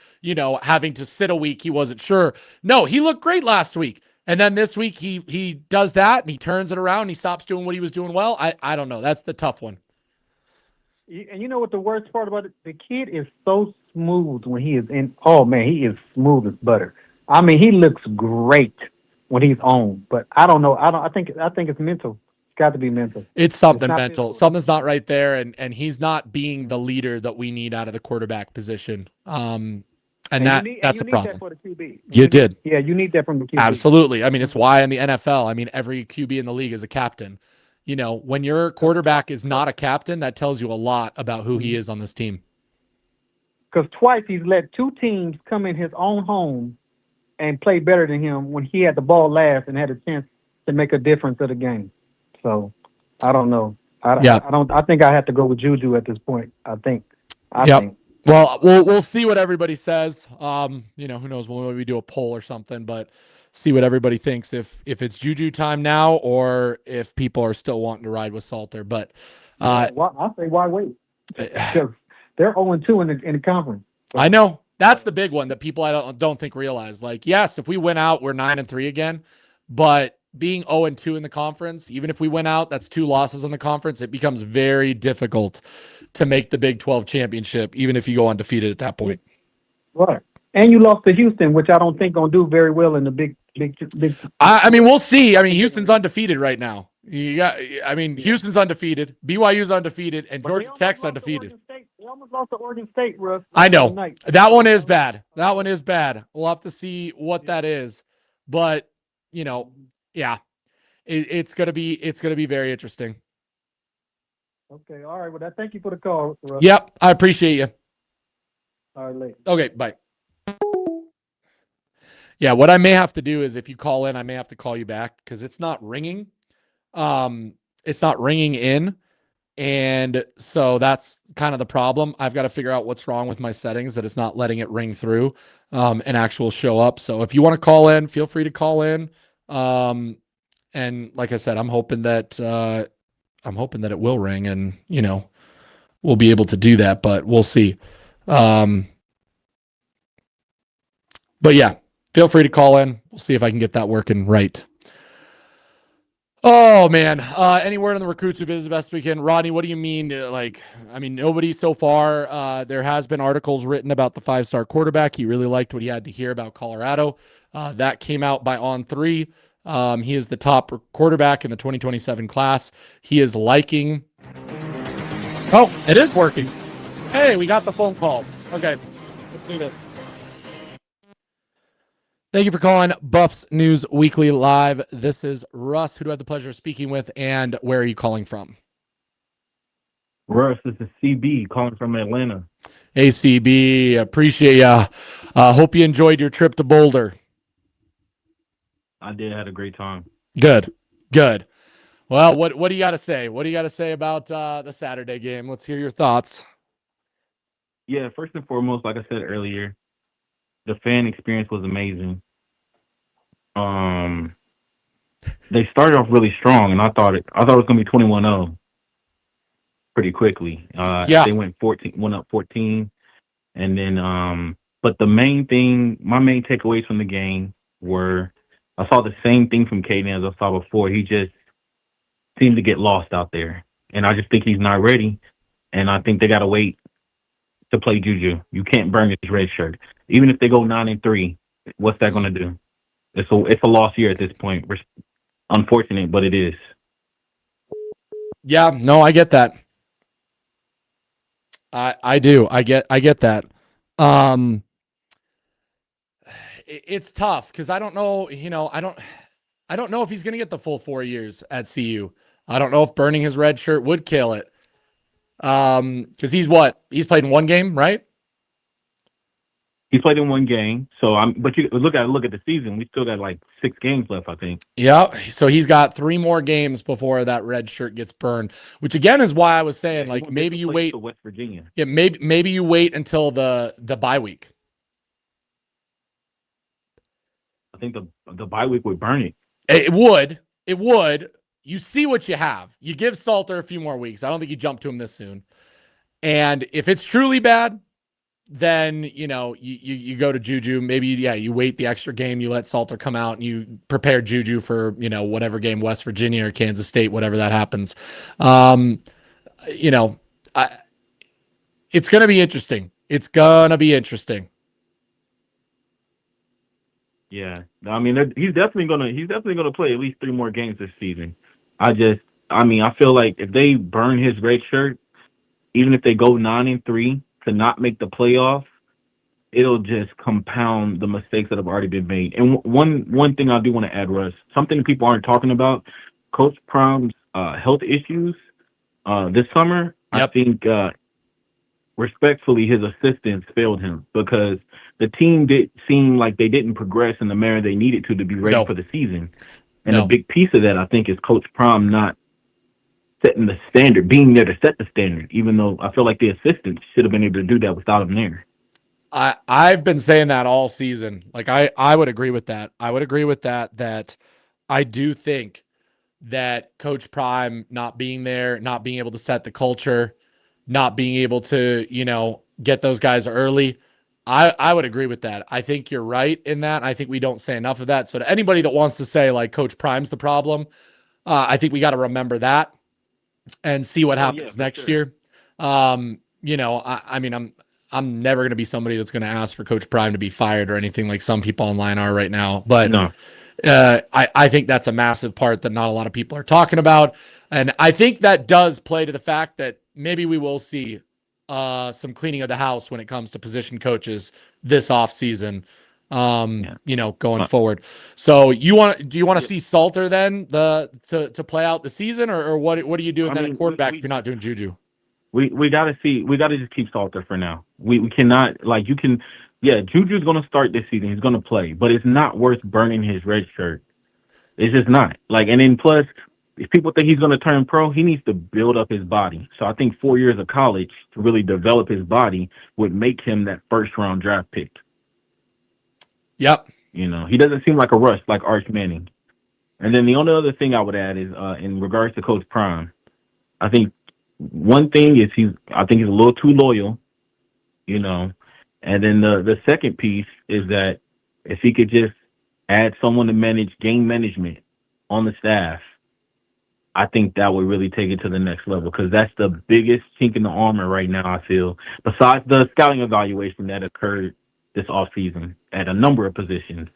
D: having to sit a week, he wasn't sure. No, he looked great last week. And then this week he does that and he turns it around and he stops doing what he was doing well. I don't know. That's the tough one.
E: And you know what the worst part about it? The kid is so smooth when he is in. Oh man, he is smooth as butter. I mean, he looks great when he's on. But I don't know. I think it's mental. It's got to be mental.
D: It's something mental. Something's not right there, and he's not being the leader that we need out of the quarterback position. And that's a problem.
E: That for the QB.
D: You did.
E: Yeah, you need that from the QB.
D: Absolutely. I mean, it's why in the NFL, I mean, every QB in the league is a captain. When your quarterback is not a captain, that tells you a lot about who he is on this team.
E: Because twice he's let two teams come in his own home and play better than him when he had the ball last and had a chance to make a difference of the game. So I don't know. I think I have to go with Juju at this point. I think.
D: Well, we'll see what everybody says. Who knows? We'll maybe do a poll or something, but see what everybody thinks, if it's Juju time now or if people are still wanting to ride with Salter. But
E: I say why wait? Because they're 0-2 in the conference. So.
D: I know that's the big one that people I don't think realize. Like, yes, if we win out, we're 9-3 again, but being 0-2 in the conference, even if we win out, that's 2 losses in the conference. It becomes very difficult to make the Big 12 championship, even if you go undefeated at that point.
E: Right. And you lost to Houston, which I don't think gonna do very well in the big.
D: I mean, we'll see. I mean, Houston's undefeated right now. Houston's undefeated. BYU's undefeated, and Georgia Tech's undefeated.
E: They almost lost to Oregon State, Russ.
D: I know that one is bad. We'll have to see what that is, but it's gonna be very interesting.
E: Okay, all right. Well, thank you for the call, Russ.
D: Yep, I appreciate you.
E: All right, later.
D: Okay, bye. Yeah, what I may have to do is if you call in, I may have to call you back because it's not ringing. It's not ringing in. And so that's kind of the problem. I've got to figure out what's wrong with my settings that it's not letting it ring through and actual show up. So if you want to call in, feel free to call in. And like I said, I'm hoping that it will ring, and we'll be able to do that, but we'll see. But yeah, feel free to call in. We'll see if I can get that working right. Oh man, any word on the recruits who visited best weekend? Rodney, what do you mean? Nobody so far. There has been articles written about the 5-star quarterback. He really liked what he had to hear about Colorado. That came out by On3. He is the top quarterback in the 2027 class. He is liking. Oh, it is working. Hey, we got the phone call. Okay, let's do this. Thank you for calling Buffs News Weekly Live. This is Russ, who do I have the pleasure of speaking with, and where are you calling from?
F: Russ, this is CB calling from Atlanta.
D: Hey, CB, appreciate ya. Hope you enjoyed your trip to Boulder.
F: I did. Had a great time.
D: Good. Well, what do you got to say? What do you got to say about the Saturday game? Let's hear your thoughts.
F: Yeah, first and foremost, like I said earlier, the fan experience was amazing. They started off really strong, and I thought it was going to be 21-0 pretty quickly. They went up 14, and then but my main takeaways from the game were I saw the same thing from Caden as I saw before. He just seemed to get lost out there, and I just think he's not ready. And I think they got to wait to play Juju. You can't burn his red shirt, even if they go 9-3. What's that going to do? It's a lost year at this point. We're unfortunate, but it is.
D: Yeah, no, I get that. I do. I get that. It's tough because I don't know. I don't know if he's going to get the full 4 years at CU. I don't know if burning his red shirt would kill it. Because he's played in one game, right?
F: He played in one game. But you look at the season. We still got like 6 games left, I think.
D: Yeah. So he's got 3 more games before that red shirt gets burned, which again is why I was saying maybe you wait
F: to West Virginia.
D: Yeah, maybe you wait until the bye week.
F: I think the bye week would burn it.
D: It would. You see what you have. You give Salter a few more weeks. I don't think you jump to him this soon. And if it's truly bad, then, you go to Juju. Maybe, you wait the extra game. You let Salter come out and you prepare Juju for, whatever game, West Virginia or Kansas State, whatever that happens. It's going to be interesting.
F: Yeah. I mean, he's definitely gonna play at least 3 more games this season. I feel like if they burn his red shirt, even if they go 9-3 to not make the playoff, it'll just compound the mistakes that have already been made. And one thing I do want to add, Russ, something people aren't talking about, Coach Prom's health issues this summer.
D: Yep.
F: I think respectfully his assistants failed him because the team did seem like they didn't progress in the manner they needed to be ready for the season. And a big piece of that, I think, is Coach Prom not setting the standard, being there to set the standard, even though I feel like the assistants should have been able to do that without him there.
D: I've been saying that all season. Like, I would agree with that. That I do think that Coach Prime not being there, not being able to set the culture, not being able to, get those guys early, I would agree with that. I think you're right in that. I think we don't say enough of that. So to anybody that wants to say like Coach Prime's the problem, I think we got to remember that and see what happens next year. I'm never going to be somebody that's going to ask for Coach Prime to be fired or anything like some people online are right now. But
F: No.
D: I think that's a massive part that not a lot of people are talking about. And I think that does play to the fact that maybe we will see some cleaning of the house when it comes to position coaches this offseason, going forward. So do you want to see Salter then to play out the season, or what are you doing then at quarterback if you're not doing Juju?
F: We gotta just keep Salter for now. We cannot Juju's gonna start this season. He's gonna play, but it's not worth burning his red shirt. It's just not. And then plus if people think he's going to turn pro, he needs to build up his body. So I think 4 years of college to really develop his body would make him that first-round draft pick.
D: Yep.
F: He doesn't seem like a rush like Arch Manning. And then the only other thing I would add is in regards to Coach Prime, I think one thing is he's a little too loyal, And then the second piece is that if he could just add someone to manage game management on the staff, I think that would really take it to the next level, because that's the biggest chink in the armor right now, I feel, besides the scouting evaluation that occurred this offseason at a number of positions,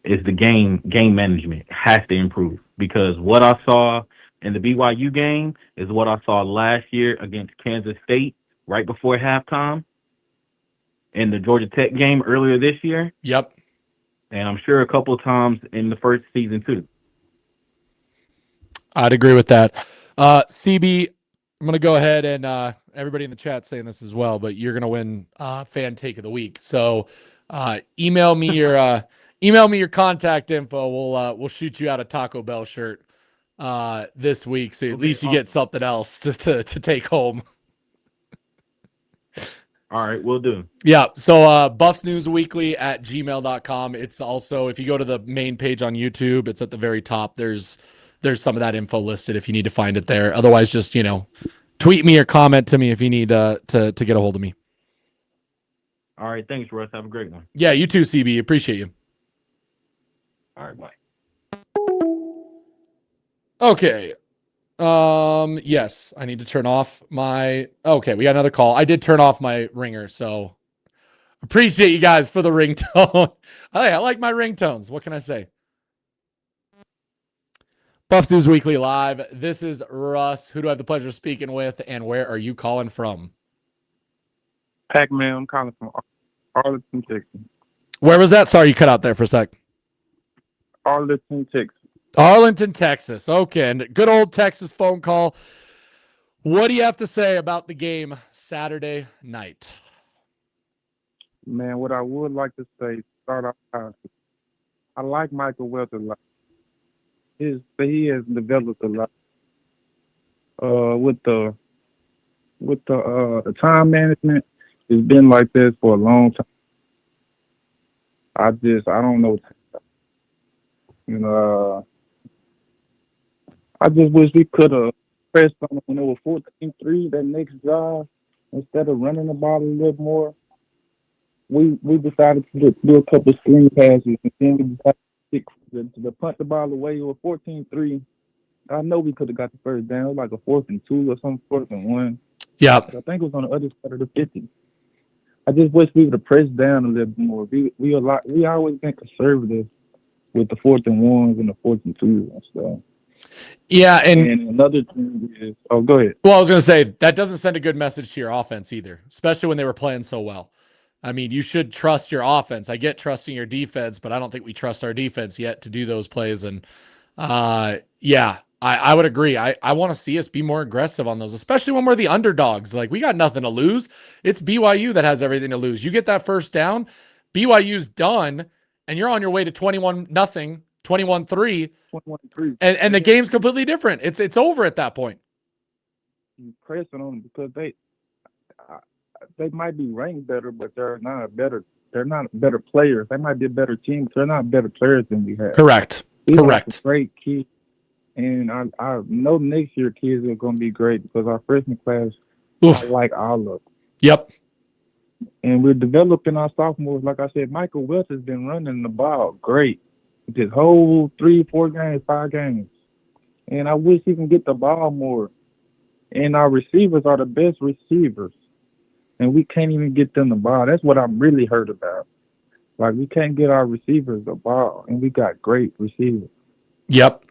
F: is the game management has to improve, because what I saw in the BYU game is what I saw last year against Kansas State right before halftime, in the Georgia Tech game earlier this year.
D: Yep.
F: And I'm sure a couple of times in the first season too.
D: I'd agree with that. CB, I'm going to go ahead and everybody in the chat saying this as well, but you're going to win fan take of the week. So email me your contact info. We'll shoot you out a Taco Bell shirt this week, so at least you get something else to take home.
F: All right, we'll do.
D: Yeah, so Buffs News Weekly at gmail.com. It's also, if you go to the main page on YouTube, it's at the very top. There's some of that info listed if you need to find it there. Otherwise, just, tweet me or comment to me if you need to get a hold of me.
F: All right, thanks, Russ. Have a great one.
D: Yeah, you too, CB. Appreciate you.
F: All right, bye.
D: Okay. Yes, I need to turn off my... Okay, we got another call. I did turn off my ringer, so appreciate you guys for the ringtone. Hey, I like my ringtones. What can I say? Buffs News Weekly Live. This is Russ. Who do I have the pleasure of speaking with, and where are you calling from?
G: Pac-Man, I'm calling from Arlington, Texas.
D: Where was that? Sorry, you cut out there for a sec.
G: Arlington, Texas.
D: Arlington, Texas. Okay, and good old Texas phone call. What do you have to say about the game Saturday night?
G: Man, what I would like to say, start off positive. I like Michael Welch a lot. He has developed a lot. With the time management, it's been like this for a long time. I don't know. I just wish we could have pressed on it when it was 14-3, that next drive, instead of running the ball a little more. We decided to do a couple of screen passes, and then we decided to punt the ball away. It was 14-3. I know we could have got the first down. It was like a 4th and 2 or something, 4th and 1.
D: Yeah.
G: I think it was on the other side of the 50. I just wish we would have pressed down a little bit more. We always been conservative with the 4th and 1s and the 4th and 2s and stuff.
D: Yeah, and
G: another thing is, go ahead.
D: Well, I was going to say, that doesn't send a good message to your offense either, especially when they were playing so well. I mean, you should trust your offense. I get trusting your defense, but I don't think we trust our defense yet to do those plays. And yeah, I would agree. I want to see us be more aggressive on those, especially when we're the underdogs. Like, we got nothing to lose. It's BYU that has everything to lose. You get that first down, BYU's done, and you're on your way to 21-0, 21-3.
G: 21-3.
D: And the game's completely different. It's over at that point.
G: You pressing on them because they might be ranked better, but they're not better players. They might be a better team, but they're not better players than we have.
D: Correct. Correct.
G: Great kids. And I know next year kids are going to be great because our freshman class, I like all of them.
D: Yep.
G: And we're developing our sophomores. Like I said, Michael Welch has been running the ball great this whole 3, 4 games, 5 games. And I wish he can get the ball more. And our receivers are the best receivers. And we can't even get them the ball. That's what I'm really hurt about. Like, we can't get our receivers the ball, and we got great receivers.
D: Yep.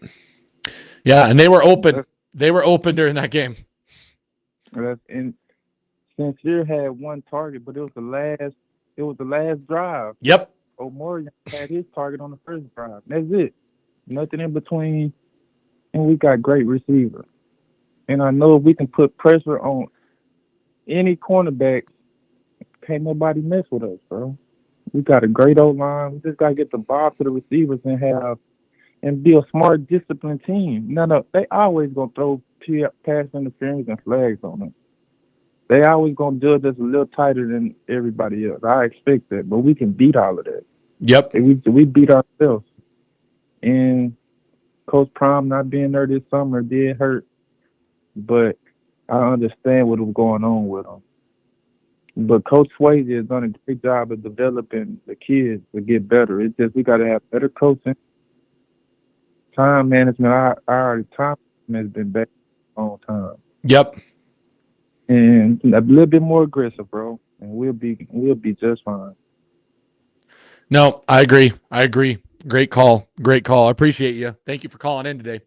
D: Yeah, and they were open. They were open during that game.
G: And Sincere had one target, but it was the last drive.
D: Yep.
G: O'Morion had his target on the first drive. That's it. Nothing in between, and we got great receivers. And I know if we can put pressure on any cornerback, can't nobody mess with us, bro. We got a great O-line. We just got to get the ball to the receivers and have and be a smart, disciplined team. No, they always gonna throw pass interference and flags on them. They always gonna judge us a little tighter than everybody else. I expect that, but we can beat all of that.
D: Yep.
G: We beat ourselves. And Coach Prime not being there this summer did hurt, but I understand what was going on with him. But Coach Swayze has done a great job of developing the kids to get better. It's just we got to have better coaching, time management. Our time has been bad for a long time.
D: Yep.
G: And a little bit more aggressive, bro, and we'll be just fine.
D: No, I agree. Great call. I appreciate you. Thank you for calling in today.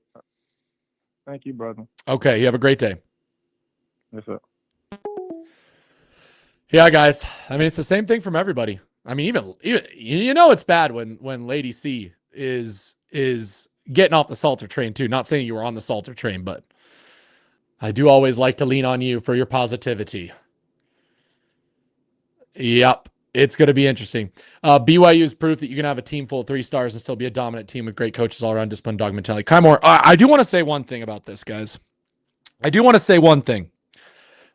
G: Thank you, brother.
D: Okay, you have a great day.
G: Yes, sir.
D: Yeah, guys. I mean, it's the same thing from everybody. I mean, even it's bad when Lady C is getting off the Salter train too. Not saying you were on the Salter train, but I do always like to lean on you for your positivity. Yep. It's going to be interesting. BYU is proof that you can have a team full of 3 stars and still be a dominant team with great coaches all around, discipline, dog mentality. Kai Moore, I do want to say one thing about this, guys. I do want to say one thing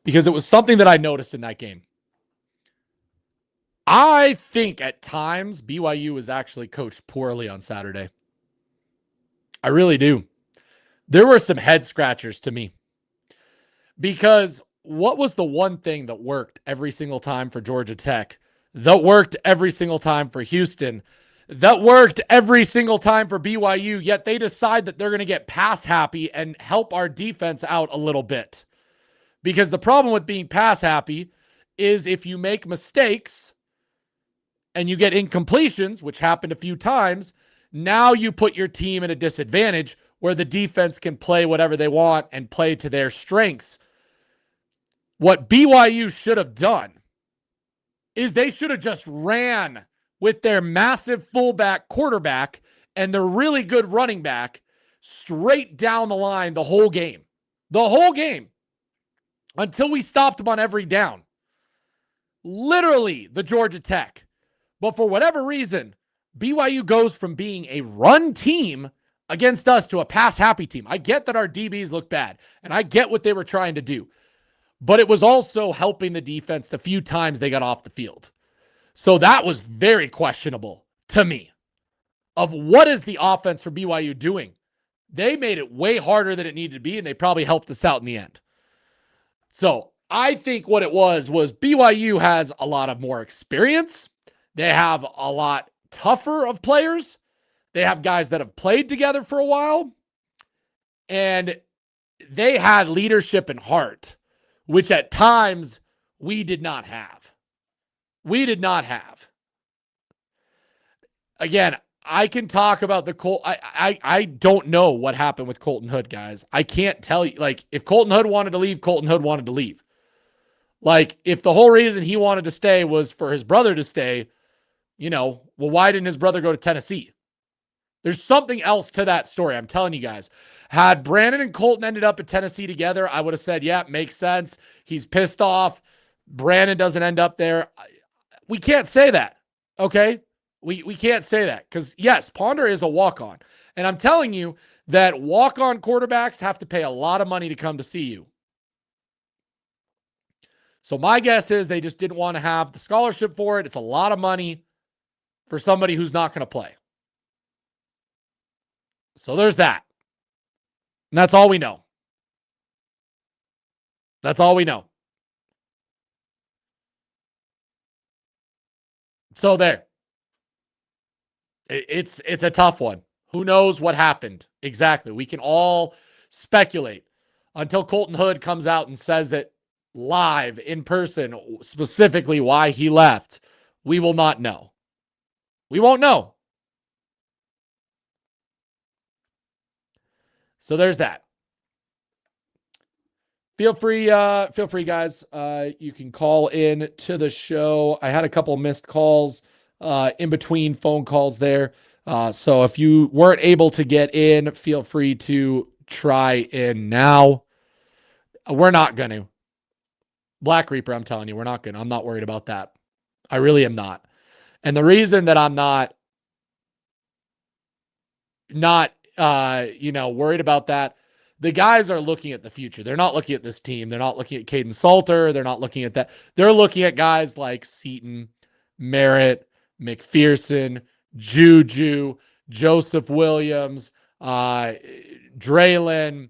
D: because it was something that I noticed in that game. I think at times BYU was actually coached poorly on Saturday. I really do. There were some head scratchers to me because what was the one thing that worked every single time for Georgia Tech, that worked every single time for Houston, that worked every single time for BYU, yet they decide that they're going to get pass happy and help our defense out a little bit? Because the problem with being pass happy is if you make mistakes and you get incompletions, which happened a few times, now you put your team at a disadvantage where the defense can play whatever they want and play to their strengths. What BYU should have done is they should have just ran with their massive fullback quarterback and their really good running back straight down the line the whole game. The whole game. Until we stopped them on every down. Literally, the Georgia Tech. But for whatever reason, BYU goes from being a run team against us to a pass-happy team. I get that our DBs look bad, and I get what they were trying to do. But it was also helping the defense the few times they got off the field. So that was very questionable to me of what is the offense for BYU doing. They made it way harder than it needed to be, and they probably helped us out in the end. So I think what it was BYU has a lot of more experience. They have a lot tougher of players. They have guys that have played together for a while. And they had leadership and heart, which at times we did not have. We did not have. Again, I can talk about the Colt. I don't know what happened with Colton Hood, guys. I can't tell you. Like, if Colton Hood wanted to leave, Colton Hood wanted to leave. Like, if the whole reason he wanted to stay was for his brother to stay, well, why didn't his brother go to Tennessee? There's something else to that story. I'm telling you guys. Had Brandon and Colton ended up at Tennessee together, I would have said, yeah, makes sense. He's pissed off. Brandon doesn't end up there. We can't say that, okay? We can't say that because, yes, Ponder is a walk-on. And I'm telling you that walk-on quarterbacks have to pay a lot of money to come to see you. So my guess is they just didn't want to have the scholarship for it. It's a lot of money for somebody who's not going to play. So there's that. And that's all we know. That's all we know. So there. It's a tough one. Who knows what happened exactly? We can all speculate until Colton Hood comes out and says it live in person, specifically why he left. We will not know. We won't know. So there's that. Feel free, guys. You can call in to the show. I had a couple missed calls in between phone calls there. So if you weren't able to get in, feel free to try in now. We're not going to. Black Reaper, I'm telling you, we're not going to. I'm not worried about that. I really am not. And the reason that I'm not not worried about that. The guys are looking at the future. They're not looking at this team. They're not looking at Caden Salter. They're not looking at that. They're looking at guys like Seton, Merritt, McPherson, Juju, Joseph Williams, Draylon,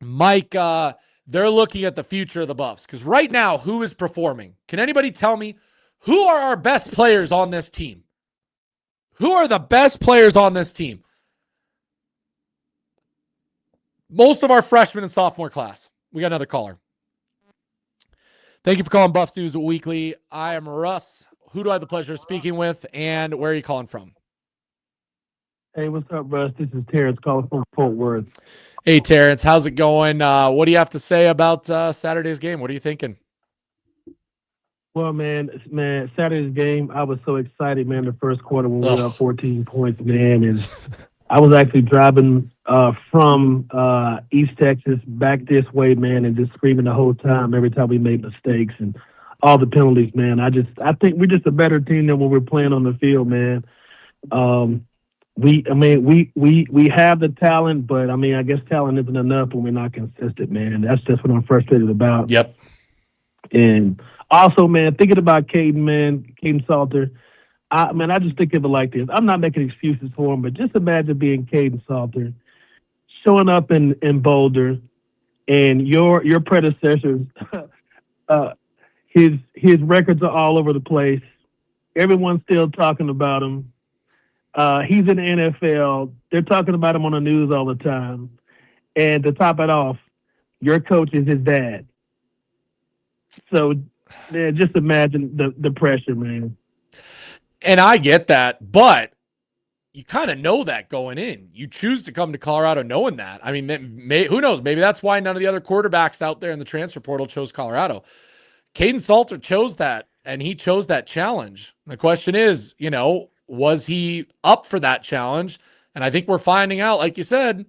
D: Micah. They're looking at the future of the Buffs. Because right now, who is performing? Can anybody tell me who are our best players on this team? Who are the best players on this team? Most of our freshman and sophomore class. We got another caller. Thank you for calling Buffs News Weekly. I am Russ. Who do I have the pleasure of speaking with, and where are you calling from?
H: Hey, what's up, Russ? This is Terrence calling from Fort Worth.
D: Hey, Terrence. How's it going? What do you have to say about Saturday's game? What are you thinking?
H: Well, man, Saturday's game, I was so excited, man, the first quarter when we were up 14 points, man, and I was actually driving from East Texas back this way, man, and just screaming the whole time every time we made mistakes and all the penalties, man. I think we're just a better team than when we're playing on the field, man. We have the talent, but I guess talent isn't enough when we're not consistent, man. That's just what I'm frustrated about.
D: Yep.
H: And also, man, thinking about Caden Salter, I just think of it like this. I'm not making excuses for him, but just imagine being Caden Salter, showing up in Boulder, and your predecessors, his records are all over the place. Everyone's still talking about him. He's in the NFL. They're talking about him on the news all the time. And to top it off, your coach is his dad. So, man, just imagine the pressure, man.
D: And I get that, but you kind of know that going in. You choose to come to Colorado knowing that. I mean, who knows? Maybe that's why none of the other quarterbacks out there in the transfer portal chose Colorado. Caden Salter chose that, and he chose that challenge. The question is, was he up for that challenge? And I think we're finding out, like you said,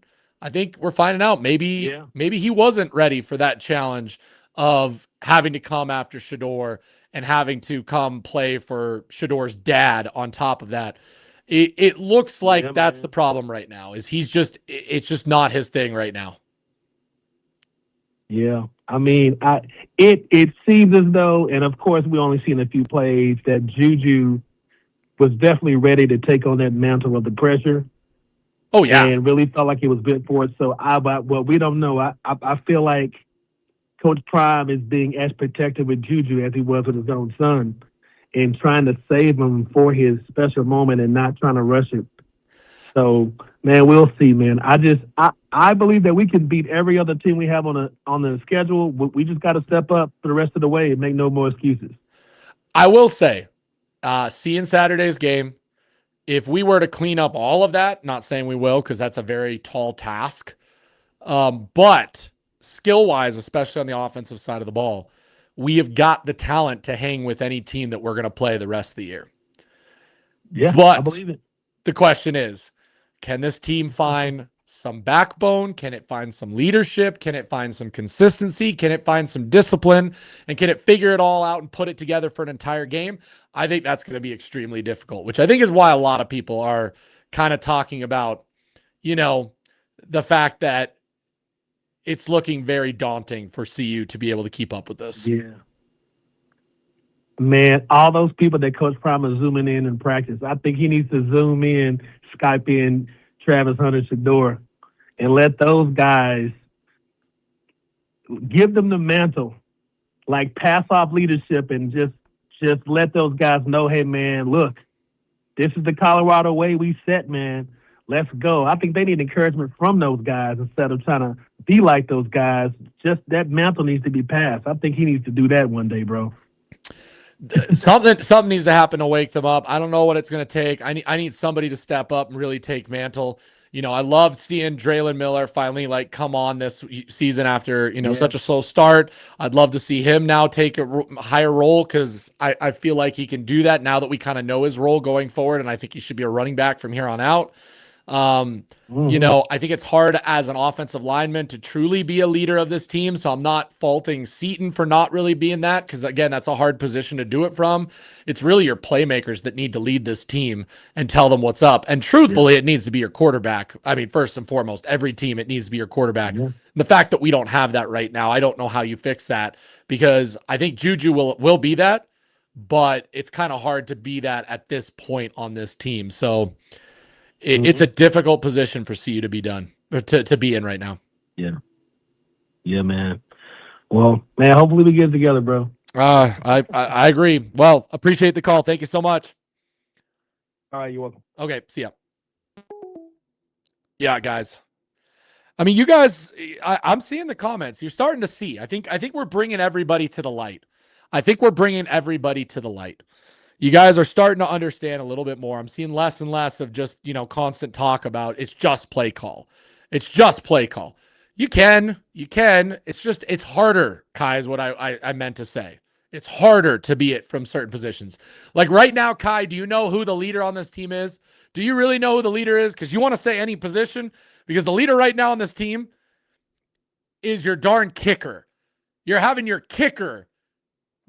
D: maybe he wasn't ready for that challenge of having to come after Shedeur and having to come play for Shedor's dad on top of that. It looks like that's the problem right now, is it's just not his thing right now.
H: Yeah. It seems as though, and of course we only seen a few plays, that Juju was definitely ready to take on that mantle of the pressure.
D: Oh yeah.
H: And really felt like he was good for it. So we don't know. I feel like Coach Prime is being as protective with Juju as he was with his own son, and trying to save him for his special moment and not trying to rush it. So, man, we'll see, man. I believe that we can beat every other team we have on the schedule. We just got to step up for the rest of the way and make no more excuses.
D: I will say, seeing Saturday's game, if we were to clean up all of that, not saying we will because that's a very tall task, but skill-wise, especially on the offensive side of the ball, we have got the talent to hang with any team that we're going to play the rest of the year.
H: Yeah,
D: but
H: I believe it.
D: The question is, can this team find some backbone? Can it find some leadership? Can it find some consistency? Can it find some discipline? And can it figure it all out and put it together for an entire game? I think that's going to be extremely difficult, which I think is why a lot of people are kind of talking about, the fact that it's looking very daunting for CU to be able to keep up with this.
H: Yeah. Man, all those people that Coach Prime is zooming in practice, I think he needs to zoom in, Skype in Travis Hunter Shedeur, and let those guys, give them the mantle, like pass off leadership, and just let those guys know, hey, man, look, this is the Colorado way we set, man. Let's go. I think they need encouragement from those guys instead of trying to be like those guys. Just that mantle needs to be passed. I think he needs to do that one day, bro.
D: Something needs to happen to wake them up. I don't know what it's going to take. I need somebody to step up and really take mantle. I loved seeing Draylon Miller finally come on this season after, such a slow start. I'd love to see him now take a higher role, because I feel like he can do that now that we kind of know his role going forward. And I think he should be a running back from here on out. You know, I think it's hard as an offensive lineman to truly be a leader of this team. So I'm not faulting Seton for not really being that, because again, that's a hard position to do it from. It's really your playmakers that need to lead this team and tell them what's up. And truthfully, it needs to be your quarterback. I mean, first and foremost, every team, it needs to be your quarterback. The fact that we don't have that right now, I don't know how you fix that, because I think Juju will be that, but it's kind of hard to be that at this point on this team. So it's a difficult position for CU to be done, or to be in right now.
H: Yeah, man. Well, man, hopefully we get it together, bro.
D: I agree. Well, appreciate the call. Thank you so much.
H: All right, you're welcome.
D: Okay, see ya. Yeah, guys. I mean, you guys, I'm seeing the comments. You're starting to see. I think we're bringing everybody to the light. You guys are starting to understand a little bit more. I'm seeing less and less of just, constant talk about it's just play call. You can. It's harder, Kai, is what I meant to say. It's harder to be it from certain positions. Like right now, Kai, do you know who the leader on this team is? Do you really know who the leader is? Because you want to say any position, because the leader right now on this team is your darn kicker. You're having your kicker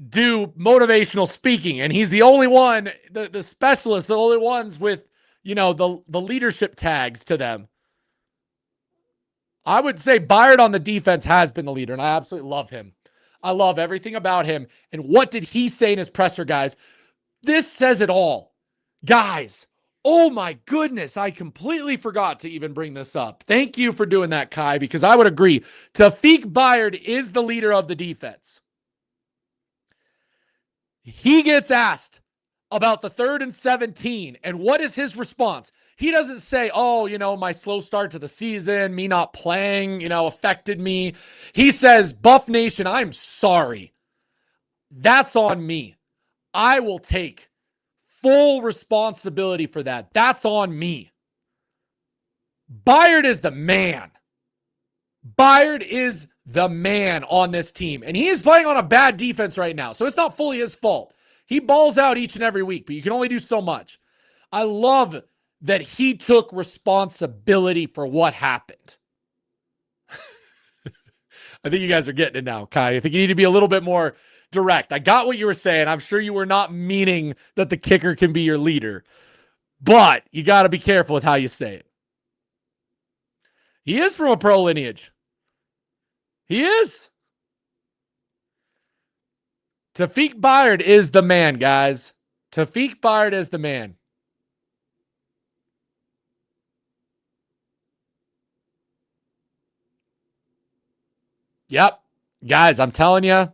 D: do motivational speaking, and he's the only one, the specialist, the only ones with, the leadership tags to them. I would say Byard on the defense has been the leader, and I absolutely love him. I love everything about him. And what did he say in his presser, guys? This says it all. Guys, oh my goodness, I completely forgot to even bring this up. Thank you for doing that, Kai, because I would agree. Tafiq Byard is the leader of the defense. He gets asked about the 3rd and 17, and what is his response? He doesn't say, my slow start to the season, me not playing, affected me. He says, Buff Nation, I'm sorry. That's on me. I will take full responsibility for that. That's on me. Byard is the man. Byard is the man on this team. And he is playing on a bad defense right now. So it's not fully his fault. He balls out each and every week, but you can only do so much. I love that he took responsibility for what happened. I think you guys are getting it now, Kai. I think you need to be a little bit more direct. I got what you were saying. I'm sure you were not meaning that the kicker can be your leader, but you got to be careful with how you say it. He is from a pro lineage. He is. Tafiq Byard is the man, guys. Tafiq Byard is the man. Yep. Guys, I'm telling you,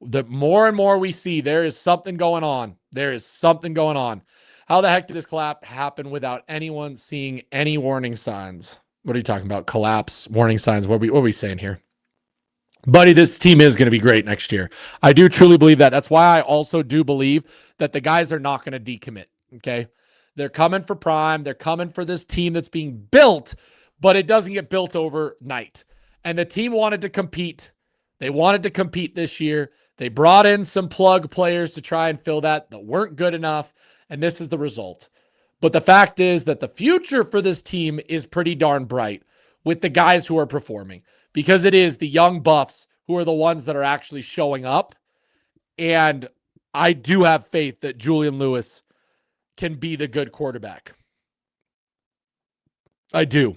D: the more and more we see, there is something going on. How the heck did this collapse happen without anyone seeing any warning signs? What are you talking about? Collapse, warning signs. What are we saying here? Buddy, this team is going to be great next year. I do truly believe that. That's why I also do believe that the guys are not going to decommit, okay? They're coming for prime. They're coming for this team that's being built, but it doesn't get built overnight. And the team wanted to compete. They wanted to compete this year. They brought in some plug players to try and fill that weren't good enough, and this is the result. But the fact is that the future for this team is pretty darn bright with the guys who are performing, because it is the young buffs who are the ones that are actually showing up. And I do have faith that Julian Lewis can be the good quarterback. I do.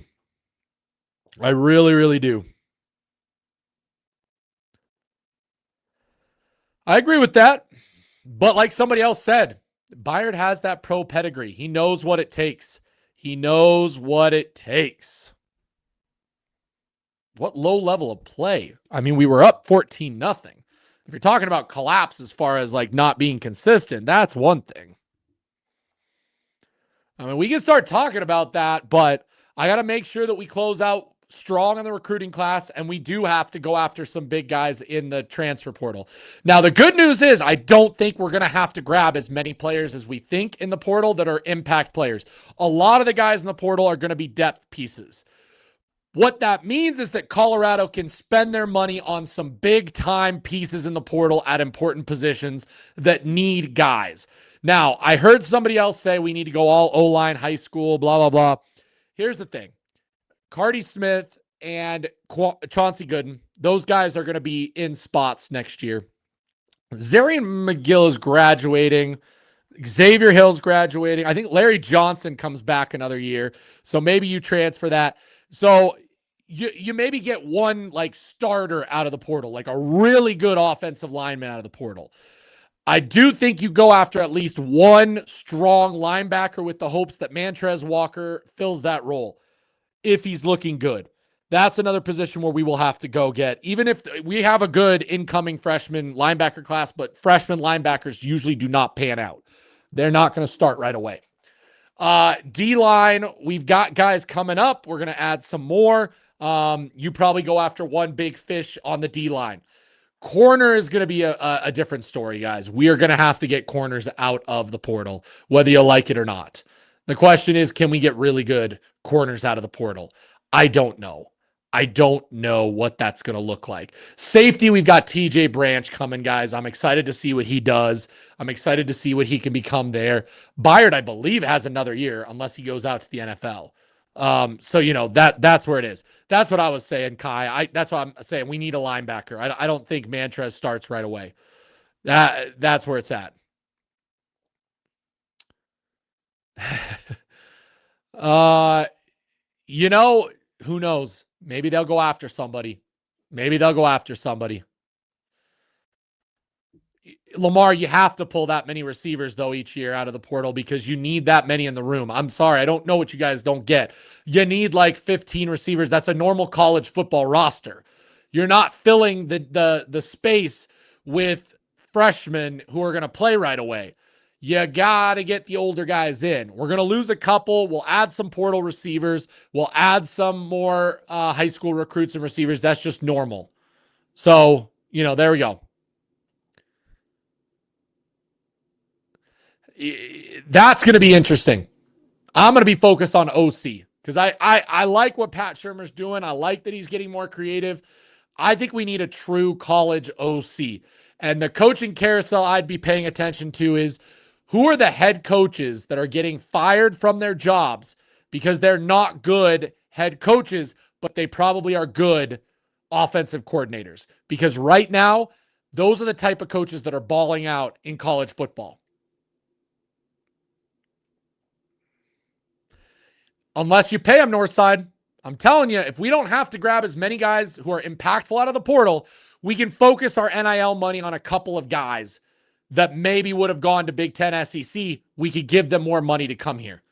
D: I really, really do. I agree with that. But like somebody else said, Byard has that pro pedigree. He knows what it takes. What low level of play? I mean, we were up 14-0. If you're talking about collapse as far as like not being consistent, that's one thing. I mean, we can start talking about that, but I got to make sure that we close out strong in the recruiting class, and we do have to go after some big guys in the transfer portal. Now, the good news is I don't think we're going to have to grab as many players as we think in the portal that are impact players. A lot of the guys in the portal are going to be depth pieces. What that means is that Colorado can spend their money on some big-time pieces in the portal at important positions that need guys. Now, I heard somebody else say we need to go all O-line, high school, blah, blah, blah. here's the thing. Cardi Smith and Chauncey Gooden, those guys are going to be in spots next year. Zarian McGill is graduating. Xavier Hill's graduating. I think Larry Johnson comes back another year. So maybe you transfer that. So you maybe get one like starter out of the portal, like a really good offensive lineman out of the portal. I do think you go after at least one strong linebacker with the hopes that Mantrez Walker fills that role if he's looking good. That's another position where we will have to go get, even if we have a good incoming freshman linebacker class, but freshman linebackers usually do not pan out. They're not going to start right away. D-line, we've got guys coming up. We're going to add some more. You probably go after one big fish on the D-line. Corner is going to be a different story, guys. We are going to have to get corners out of the portal, whether you like it or not. The question is, can we get really good corners out of the portal? I don't know. I don't know what that's going to look like. Safety, we've got TJ Branch coming, guys. I'm excited to see what he does. I'm excited to see what he can become there. Byard, I believe, has another year unless he goes out to the NFL. So, that's where it is. That's what I was saying, Kai. That's what I'm saying. We need a linebacker. I don't think Mantrez starts right away. That's where it's at. Who knows? Maybe they'll go after somebody. Lamar, you have to pull that many receivers, though, each year out of the portal because you need that many in the room. I'm sorry. I don't know what you guys don't get. You need like 15 receivers. That's a normal college football roster. You're not filling the space with freshmen who are going to play right away. You got to get the older guys in. We're going to lose a couple. We'll add some portal receivers. We'll add some more high school recruits and receivers. That's just normal. So, there we go. That's going to be interesting. I'm going to be focused on OC because I like what Pat Shurmur's doing. I like that he's getting more creative. I think we need a true college OC. And the coaching carousel I'd be paying attention to is who are the head coaches that are getting fired from their jobs because they're not good head coaches, but they probably are good offensive coordinators. Because right now, those are the type of coaches that are balling out in college football. Unless you pay them, Northside. I'm telling you, if we don't have to grab as many guys who are impactful out of the portal, we can focus our NIL money on a couple of guys that maybe would have gone to Big Ten SEC. We could give them more money to come here.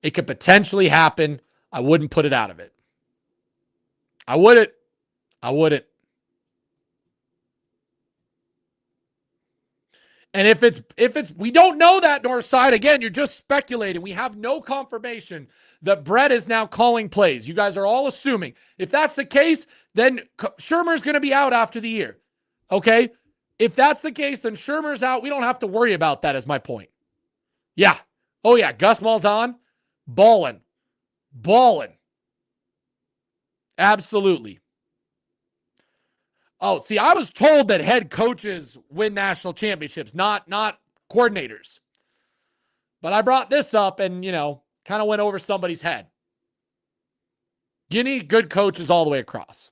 D: It could potentially happen. I wouldn't put it out of it. I wouldn't. And if it's, we don't know that, Northside. Again, you're just speculating. We have no confirmation that Brett is now calling plays. You guys are all assuming. If that's the case, then Shurmur's going to be out after the year. Okay? If that's the case, then Shurmur's out. We don't have to worry about that, is my point. Yeah. Oh, yeah. Gus Malzahn, ballin'. Absolutely. Oh, see, I was told that head coaches win national championships, not coordinators. But I brought this up and, kind of went over somebody's head. You need good coaches all the way across.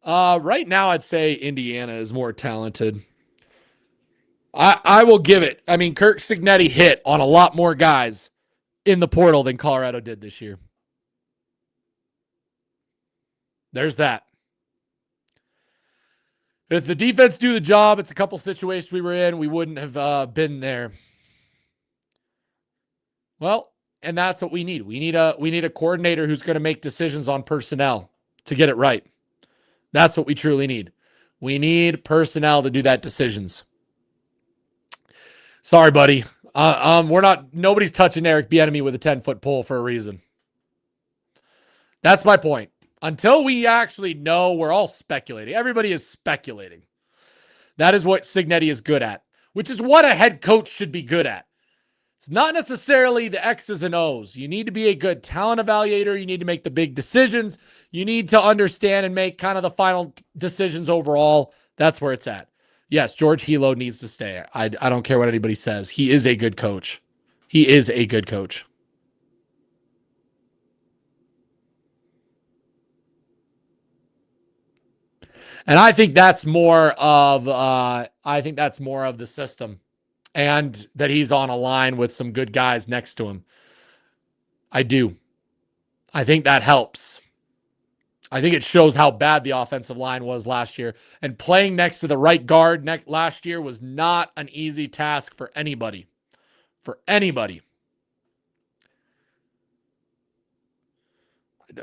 D: Right now, I'd say Indiana is more talented. I will give it. I mean, Kirk Cignetti hit on a lot more guys in the portal than Colorado did this year. There's that. If the defense do the job, it's a couple situations we were in, we wouldn't have been there. Well, and that's what we need. We need a coordinator who's going to make decisions on personnel to get it right. That's what we truly need. We need personnel to do that decisions. Sorry, buddy. Nobody's touching Eric Bieniemy with a 10-foot pole for a reason. That's my point. Until we actually know, we're all speculating. Everybody is speculating. That is what Cignetti is good at, which is what a head coach should be good at. It's not necessarily the X's and O's. You need to be a good talent evaluator. You need to make the big decisions. You need to understand and make kind of the final decisions overall. That's where it's at. Yes, George Hilo needs to stay. I don't care what anybody says. He is a good coach. And I think that's more of the system, and that he's on a line with some good guys next to him. I do. I think that helps. I think it shows how bad the offensive line was last year. And playing next to the right guard last year was not an easy task for anybody. For anybody.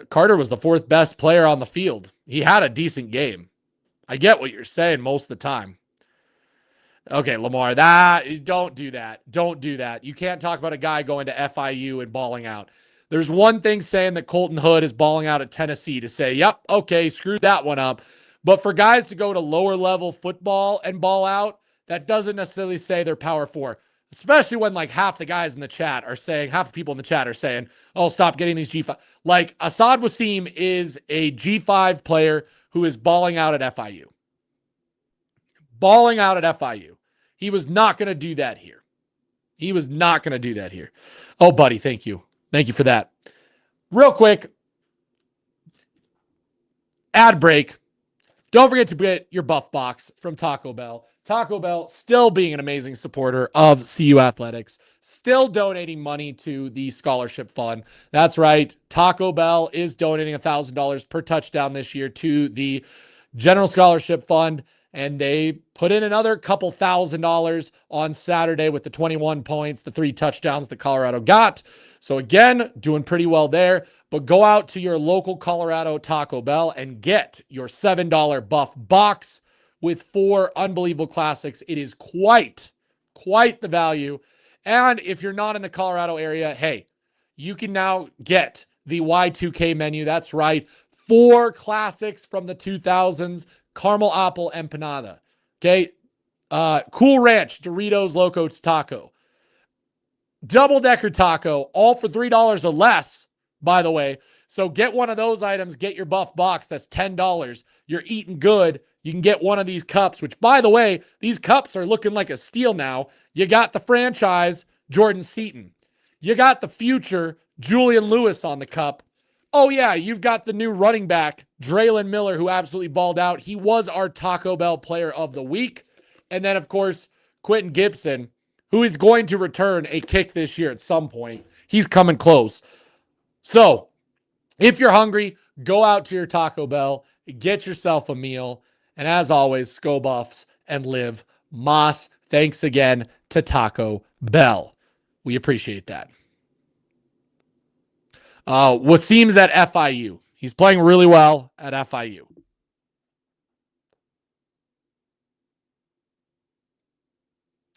D: Carter was the fourth best player on the field. He had a decent game. I get what you're saying most of the time. Okay, Lamar, don't do that. Don't do that. You can't talk about a guy going to FIU and balling out. There's one thing saying that Colton Hood is balling out at Tennessee to say, yep, okay, screw that one up. But for guys to go to lower level football and ball out, that doesn't necessarily say they're power four, especially when like half the people in the chat are saying, oh, stop getting these G5. Like Asad Wasim is a G5 player who is balling out at FIU. Balling out at FIU. He was not going to do that here. Oh, buddy, thank you. Thank you for that. Real quick, ad break. Don't forget to get your buff box from Taco Bell. Taco Bell still being an amazing supporter of CU Athletics, still donating money to the scholarship fund. That's right. Taco Bell is donating $1,000 per touchdown this year to the General Scholarship Fund. And they put in another couple $1,000 on Saturday with the 21 points, the 3 touchdowns that Colorado got. So again, doing pretty well there. But go out to your local Colorado Taco Bell and get your $7 buff box with 4 unbelievable classics. It is quite the value. And if you're not in the Colorado area, hey, you can now get the Y2K menu. That's right. 4 classics from the 2000s. Caramel apple empanada. Okay. Cool Ranch Doritos Loco Taco. Double decker taco, all for $3 or less, by the way. So get one of those items, get your buff box. That's $10. You're eating good. You can get one of these cups, which, by the way, these cups are looking like a steal now. You got the franchise, Jordan Seaton. You got the future, Julian Lewis on the cup. Oh, yeah, you've got the new running back, Draylon Miller, who absolutely balled out. He was our Taco Bell player of the week. And then, of course, Quentin Gibson, who is going to return a kick this year at some point. He's coming close. So, if you're hungry, go out to your Taco Bell, get yourself a meal. And as always, go Buffs and live Moss. Thanks again to Taco Bell. We appreciate that. Wasim's at FIU. He's playing really well at FIU.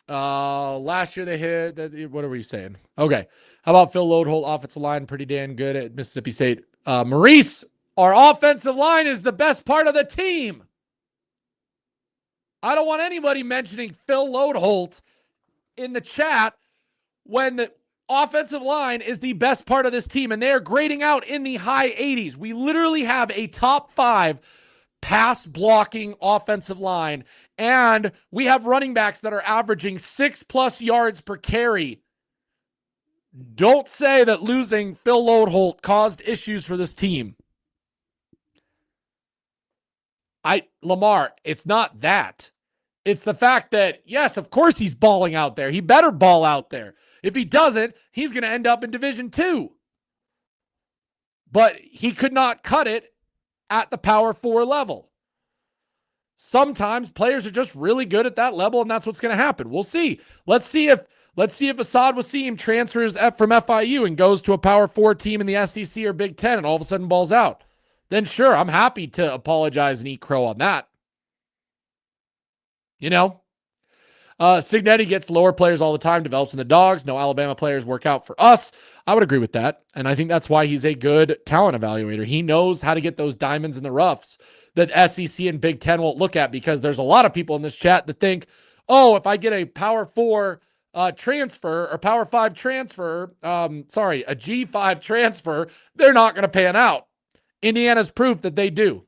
D: Last year they hit. What are we saying? Okay. How about Phil Loadholt, offensive line? Pretty damn good at Mississippi State. Maurice, our offensive line is the best part of the team. I don't want anybody mentioning Phil Loadholt in the chat when the offensive line is the best part of this team, and they are grading out in the high 80s. We literally have a top 5 pass blocking offensive line, and we have running backs that are averaging 6+ yards per carry. Don't say that losing Phil Loadholt caused issues for this team. Lamar, it's not that. It's the fact that, yes, of course he's balling out there. He better ball out there. If he doesn't, he's going to end up in Division II. But he could not cut it at the Power 4 level. Sometimes players are just really good at that level, and that's what's going to happen. We'll see. Let's see if Asad Wasim transfers from FIU and goes to a Power 4 team in the SEC or Big Ten and all of a sudden balls out. Then sure, I'm happy to apologize and eat crow on that. You know? Signetti gets lower players all the time, develops in the dogs. No Alabama players work out for us. I would agree with that. And I think that's why he's a good talent evaluator. He knows how to get those diamonds in the roughs that SEC and Big Ten won't look at, because there's a lot of people in this chat that think, oh, if I get a Power 4 transfer or Power 5 transfer, a G5 transfer, they're not going to pan out. Indiana's proof that they do.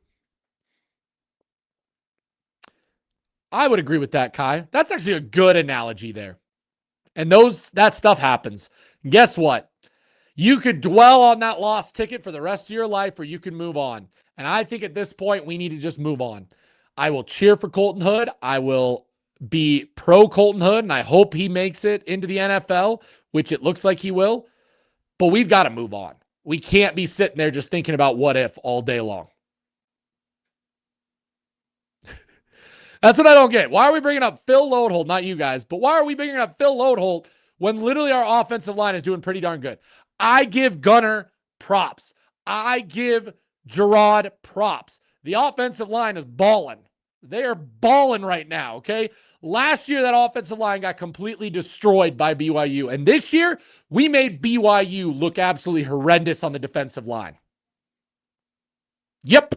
D: I would agree with that, Kai. That's actually a good analogy there. And that stuff happens. Guess what? You could dwell on that lost ticket for the rest of your life, or you can move on. And I think at this point, we need to just move on. I will cheer for Colton Hood. I will be pro Colton Hood, and I hope he makes it into the NFL, which it looks like he will. But we've got to move on. We can't be sitting there just thinking about what if all day long. That's what I don't get. Why are we bringing up Phil Loadholt? Not you guys, but why are we bringing up Phil Loadholt when literally our offensive line is doing pretty darn good? I give Gunner props. I give Gerard props. The offensive line is balling. They are balling right now, okay? Last year, that offensive line got completely destroyed by BYU. And this year, we made BYU look absolutely horrendous on the defensive line. Yep.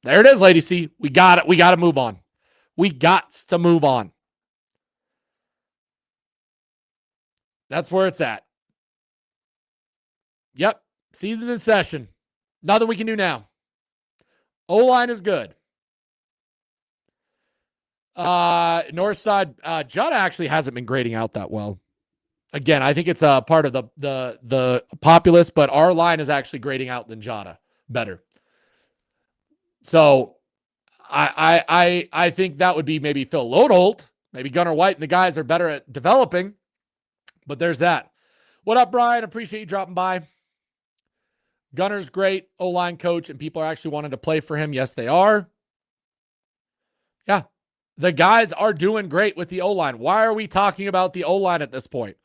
D: There it is, Lady C. We got it. We got to move on. We got to move on. That's where it's at. Yep. Season's in session. Nothing we can do now. O-line is good. North side, Judd actually hasn't been grading out that well. Again, I think it's a part of the populace, but our line is actually grading out than Jada better. So I think that would be maybe Phil Loadholt, maybe Gunnar White, and the guys are better at developing. But there's that. What up, Brian? Appreciate you dropping by. Gunner's great O-line coach, and people are actually wanting to play for him. Yes, they are. Yeah. The guys are doing great with the O-line. Why are we talking about the O-line at this point?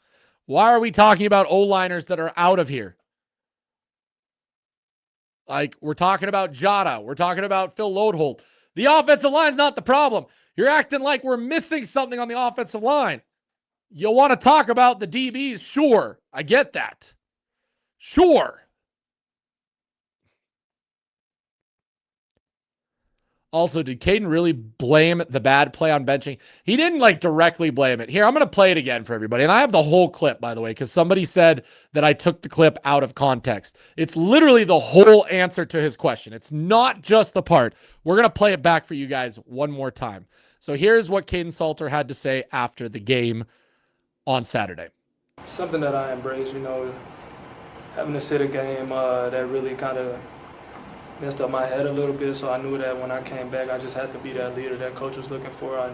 D: Why are we talking about O-liners that are out of here? Like, we're talking about Jada. We're talking about Phil Loadholt. The offensive line's not the problem. You're acting like we're missing something on the offensive line. You'll want to talk about the DBs. Sure. I get that. Sure. Also, did Caden really blame the bad play on benching? He didn't directly blame it. Here, I'm going to play it again for everybody. And I have the whole clip, by the way, because somebody said that I took the clip out of context. It's literally the whole answer to his question. It's not just the part. We're going to play it back for you guys one more time. So here's what Caden Salter had to say after the game on Saturday.
B: Something that I embrace, having to sit a game that really kind of messed up my head a little bit, so I knew that when I came back, I just had to be that leader that coach was looking for.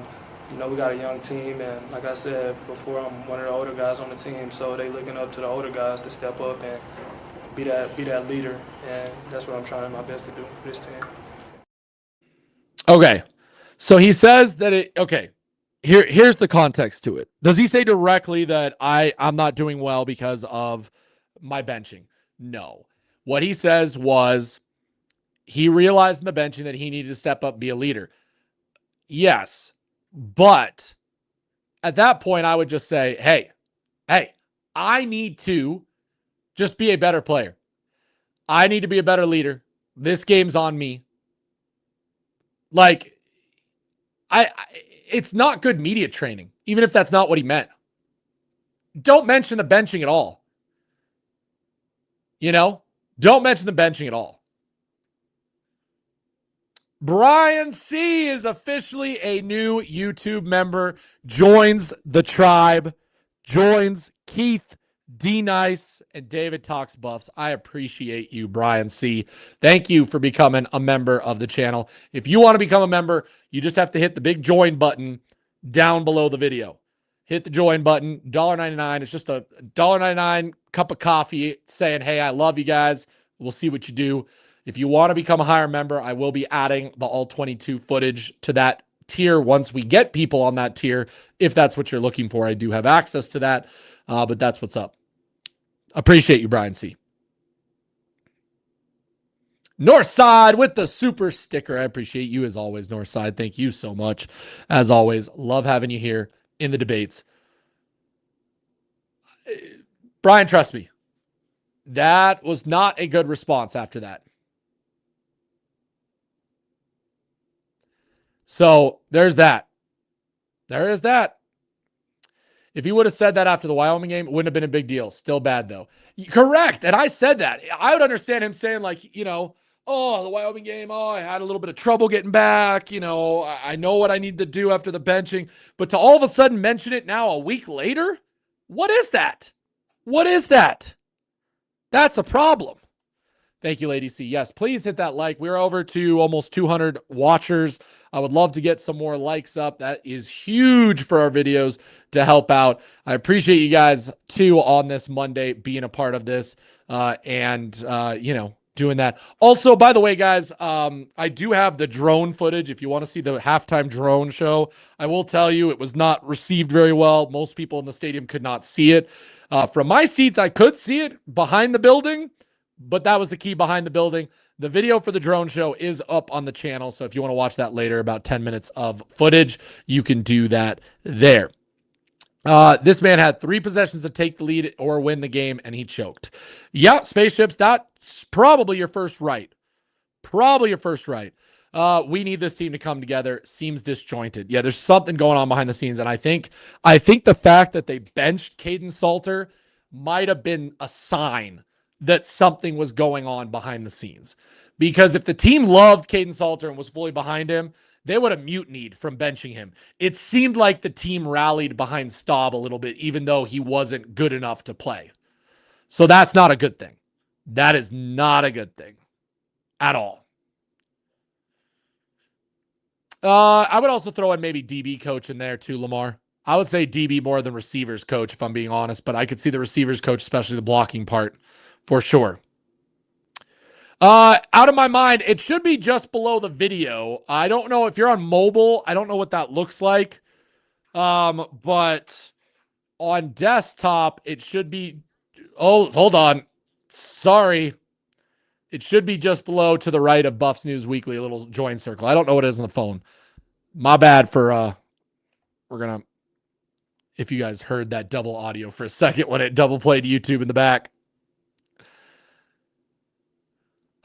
B: We got a young team, and like I said before, I'm one of the older guys on the team, so they looking up to the older guys to step up and be that leader, and that's what I'm trying my best to do for this team.
D: Okay, so he says that here's the context to it. Does he say directly that I'm not doing well because of my benching? No. What he says was, he realized in the benching that he needed to step up, be a leader. Yes, but at that point, I would just say, hey, I need to just be a better player. I need to be a better leader. This game's on me. It's not good media training, even if that's not what he meant. Don't mention the benching at all. Don't mention the benching at all. Brian C. is officially a new YouTube member, joins the tribe, joins Keith D. Nice and David Talks Buffs. I appreciate you, Brian C. Thank you for becoming a member of the channel. If you want to become a member, you just have to hit the big join button down below the video. Hit the join button, $1.99. It's just a $1.99 cup of coffee saying, hey, I love you guys. We'll see what you do. If you want to become a higher member, I will be adding the all 22 footage to that tier once we get people on that tier. If that's what you're looking for, I do have access to that, but that's what's up. Appreciate you, Brian C. Northside with the super sticker. I appreciate you as always, Northside. Thank you so much. As always, love having you here in the debates. Brian, trust me, that was not a good response after that. So there's that. There is that. If you would have said that after the Wyoming game, it wouldn't have been a big deal. Still bad, though. Correct. And I said that. I would understand him saying, the Wyoming game, I had a little bit of trouble getting back. I know what I need to do after the benching. But to all of a sudden mention it now a week later? What is that? What is that? That's a problem. Thank you, Lady C. Yes, please hit that like. We're over to almost 200 watchers. I would love to get some more likes up. That is huge for our videos to help out. I appreciate you guys, too, on this Monday being a part of this and doing that. Also, by the way, guys, I do have the drone footage. If you want to see the halftime drone show, I will tell you it was not received very well. Most people in the stadium could not see it. From my seats, I could see it behind the building, but that was the key behind the building. The video for the drone show is up on the channel, so if you want to watch that later, about 10 minutes of footage, you can do that there. This man had 3 possessions to take the lead or win the game, and he choked. Yeah, spaceships, that's probably your first right. Probably your first right. We need this team to come together. Seems disjointed. Yeah, there's something going on behind the scenes, and I think the fact that they benched Caden Salter might have been a sign that something was going on behind the scenes. Because if the team loved Caden Salter and was fully behind him, they would have mutinied from benching him. It seemed like the team rallied behind Staub a little bit, even though he wasn't good enough to play. So that's not a good thing. That is not a good thing at all. I would also throw in maybe DB coach in there too, Lamar. I would say DB more than receivers coach, if I'm being honest, but I could see the receivers coach, especially the blocking part, for sure. Out of my mind, it should be just below the video. I don't know if you're on mobile. I don't know what that looks like. But on desktop, it should be... Oh, hold on. Sorry. It should be just below to the right of Buffs News Weekly, a little join circle. I don't know what it is on the phone. My bad for... We're going to... If you guys heard that double audio for a second when it double played YouTube in the back.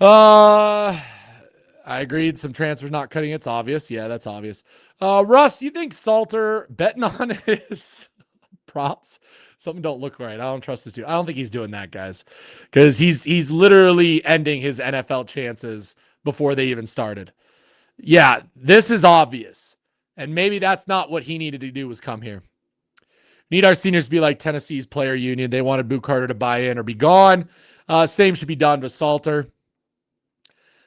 D: I agreed. Some transfers not cutting. It's obvious. Yeah, that's obvious. Russ, you think Salter betting on his props? Something don't look right. I don't trust this dude. I don't think he's doing that, guys, because he's literally ending his NFL chances before they even started. Yeah, this is obvious, and maybe that's not what he needed to do was come here. Need our seniors to be like Tennessee's player union. They wanted Boo Carter to buy in or be gone. Same should be done with Salter.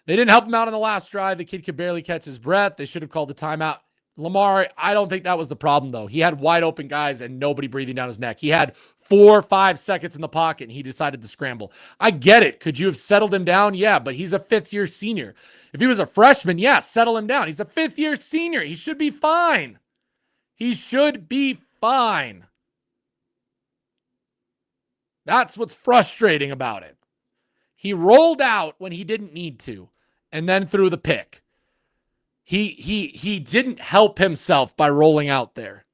D: They didn't help him out on the last drive. The kid could barely catch his breath. They should have called the timeout. Lamar, I don't think that was the problem, though. He had wide open guys and nobody breathing down his neck. He had 4 or 5 seconds in the pocket, and he decided to scramble. I get it. Could you have settled him down? Yeah, but he's a fifth-year senior. If he was a freshman, yeah, settle him down. He's a fifth-year senior. He should be fine. He should be fine. That's what's frustrating about it. He rolled out when he didn't need to and then threw the pick. He didn't help himself by rolling out there.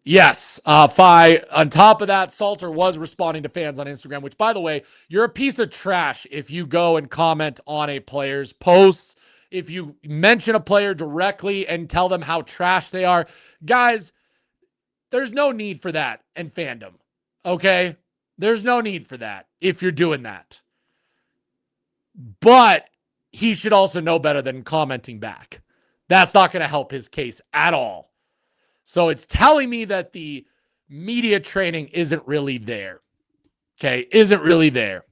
D: Yes, Fi. On top of that, Salter was responding to fans on Instagram, which, by the way, you're a piece of trash if you go and comment on a player's posts. If you mention a player directly and tell them how trash they are. Guys, there's no need for that in fandom, okay? There's no need for that if you're doing that. But he should also know better than commenting back. That's not going to help his case at all. So it's telling me that the media training isn't really there, okay? Isn't really there.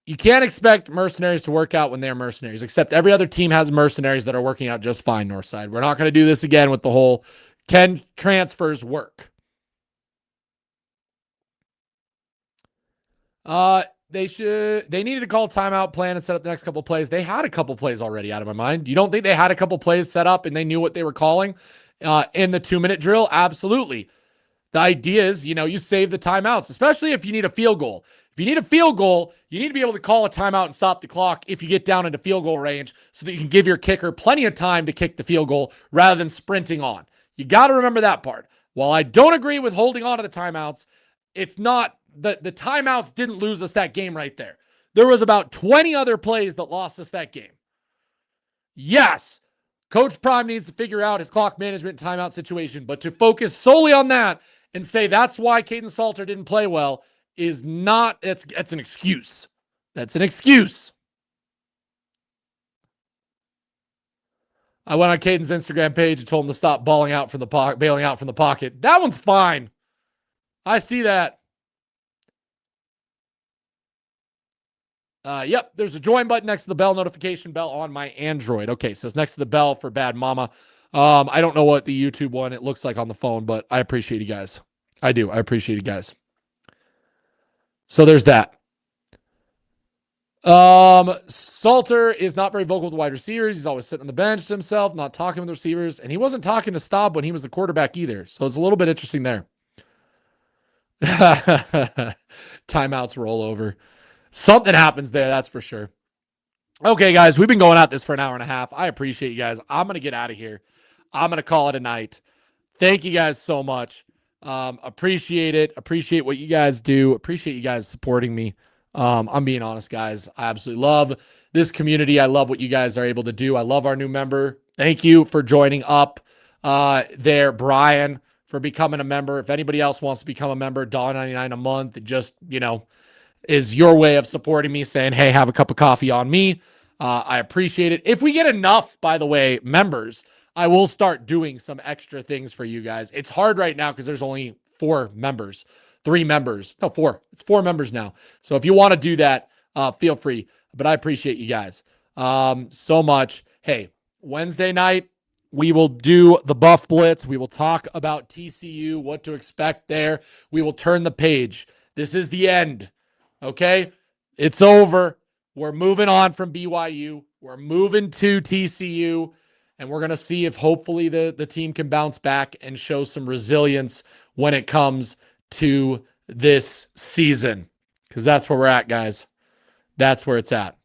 D: You can't expect mercenaries to work out when they're mercenaries, except every other team has mercenaries that are working out just fine, Northside. We're not going to do this again with the whole, can transfers work? They needed to call timeout, plan, and set up the next couple plays. They had a couple plays already out of my mind. You don't think they had a couple plays set up and they knew what they were calling in the 2-minute drill? Absolutely. The idea is, you save the timeouts, especially if you need a field goal. If you need a field goal, you need to be able to call a timeout and stop the clock if you get down into field goal range so that you can give your kicker plenty of time to kick the field goal rather than sprinting on. You got to remember that part. While I don't agree with holding on to the timeouts, it's not the timeouts didn't lose us that game right there. There was about 20 other plays that lost us that game. Yes, Coach Prime needs to figure out his clock management timeout situation, but to focus solely on that and say that's why Caden Salter didn't play well is not, it's an excuse. That's an excuse. I went on Caden's Instagram page and told him to stop bailing out from the pocket. That one's fine. I see that. Yep, there's a join button next to the bell notification bell on my Android. Okay, so it's next to the bell for Bad Mama. I don't know what the YouTube one it looks like on the phone, but I appreciate you guys. I do. I appreciate you guys. So there's that. Salter is not very vocal with the wide receivers. He's always sitting on the bench to himself, not talking with the receivers, and he wasn't talking to Staub when he was the quarterback either. So it's a little bit interesting there. Timeouts roll over. Something happens there, that's for sure. Okay, guys, we've been going at this for an hour and a half. I appreciate you guys. I'm going to get out of here. I'm going to call it a night. Thank you guys so much. Appreciate it. Appreciate what you guys do. Appreciate you guys supporting me. I'm being honest, guys. I absolutely love this community. I love what you guys are able to do. I love our new member. Thank you for joining up there, Brian, for becoming a member. If anybody else wants to become a member, $1.99 a month, it just, is your way of supporting me, saying, hey, have a cup of coffee on me. I appreciate it. If we get enough, by the way, members, I will start doing some extra things for you guys. It's hard right now because there's only 4 members. 3 members. No, 4. It's 4 members now. So if you want to do that, feel free. But I appreciate you guys so much. Hey, Wednesday night, we will do the Buff Blitz. We will talk about TCU, what to expect there. We will turn the page. This is the end. Okay? It's over. We're moving on from BYU. We're moving to TCU. And we're going to see if hopefully the team can bounce back and show some resilience when it comes to this season. Because that's where we're at, guys. That's where it's at.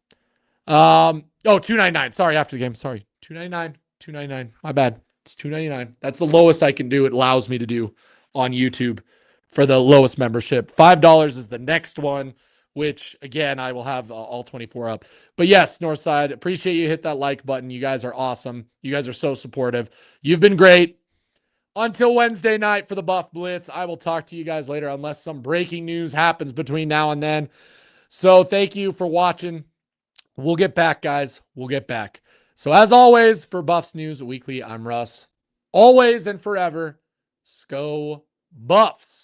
D: $2.99. Sorry, after the game. Sorry. $2.99. My bad. It's $2.99. That's the lowest I can do. It allows me to do on YouTube for the lowest membership. $5 is the next one, which, again, I will have all 24 up. But yes, Northside, appreciate you. Hit that like button. You guys are awesome. You guys are so supportive. You've been great. Until Wednesday night for the Buff Blitz, I will talk to you guys later unless some breaking news happens between now and then. So thank you for watching. We'll get back, guys. We'll get back. So as always, for Buffs News Weekly, I'm Russ. Always and forever, Sco Buffs.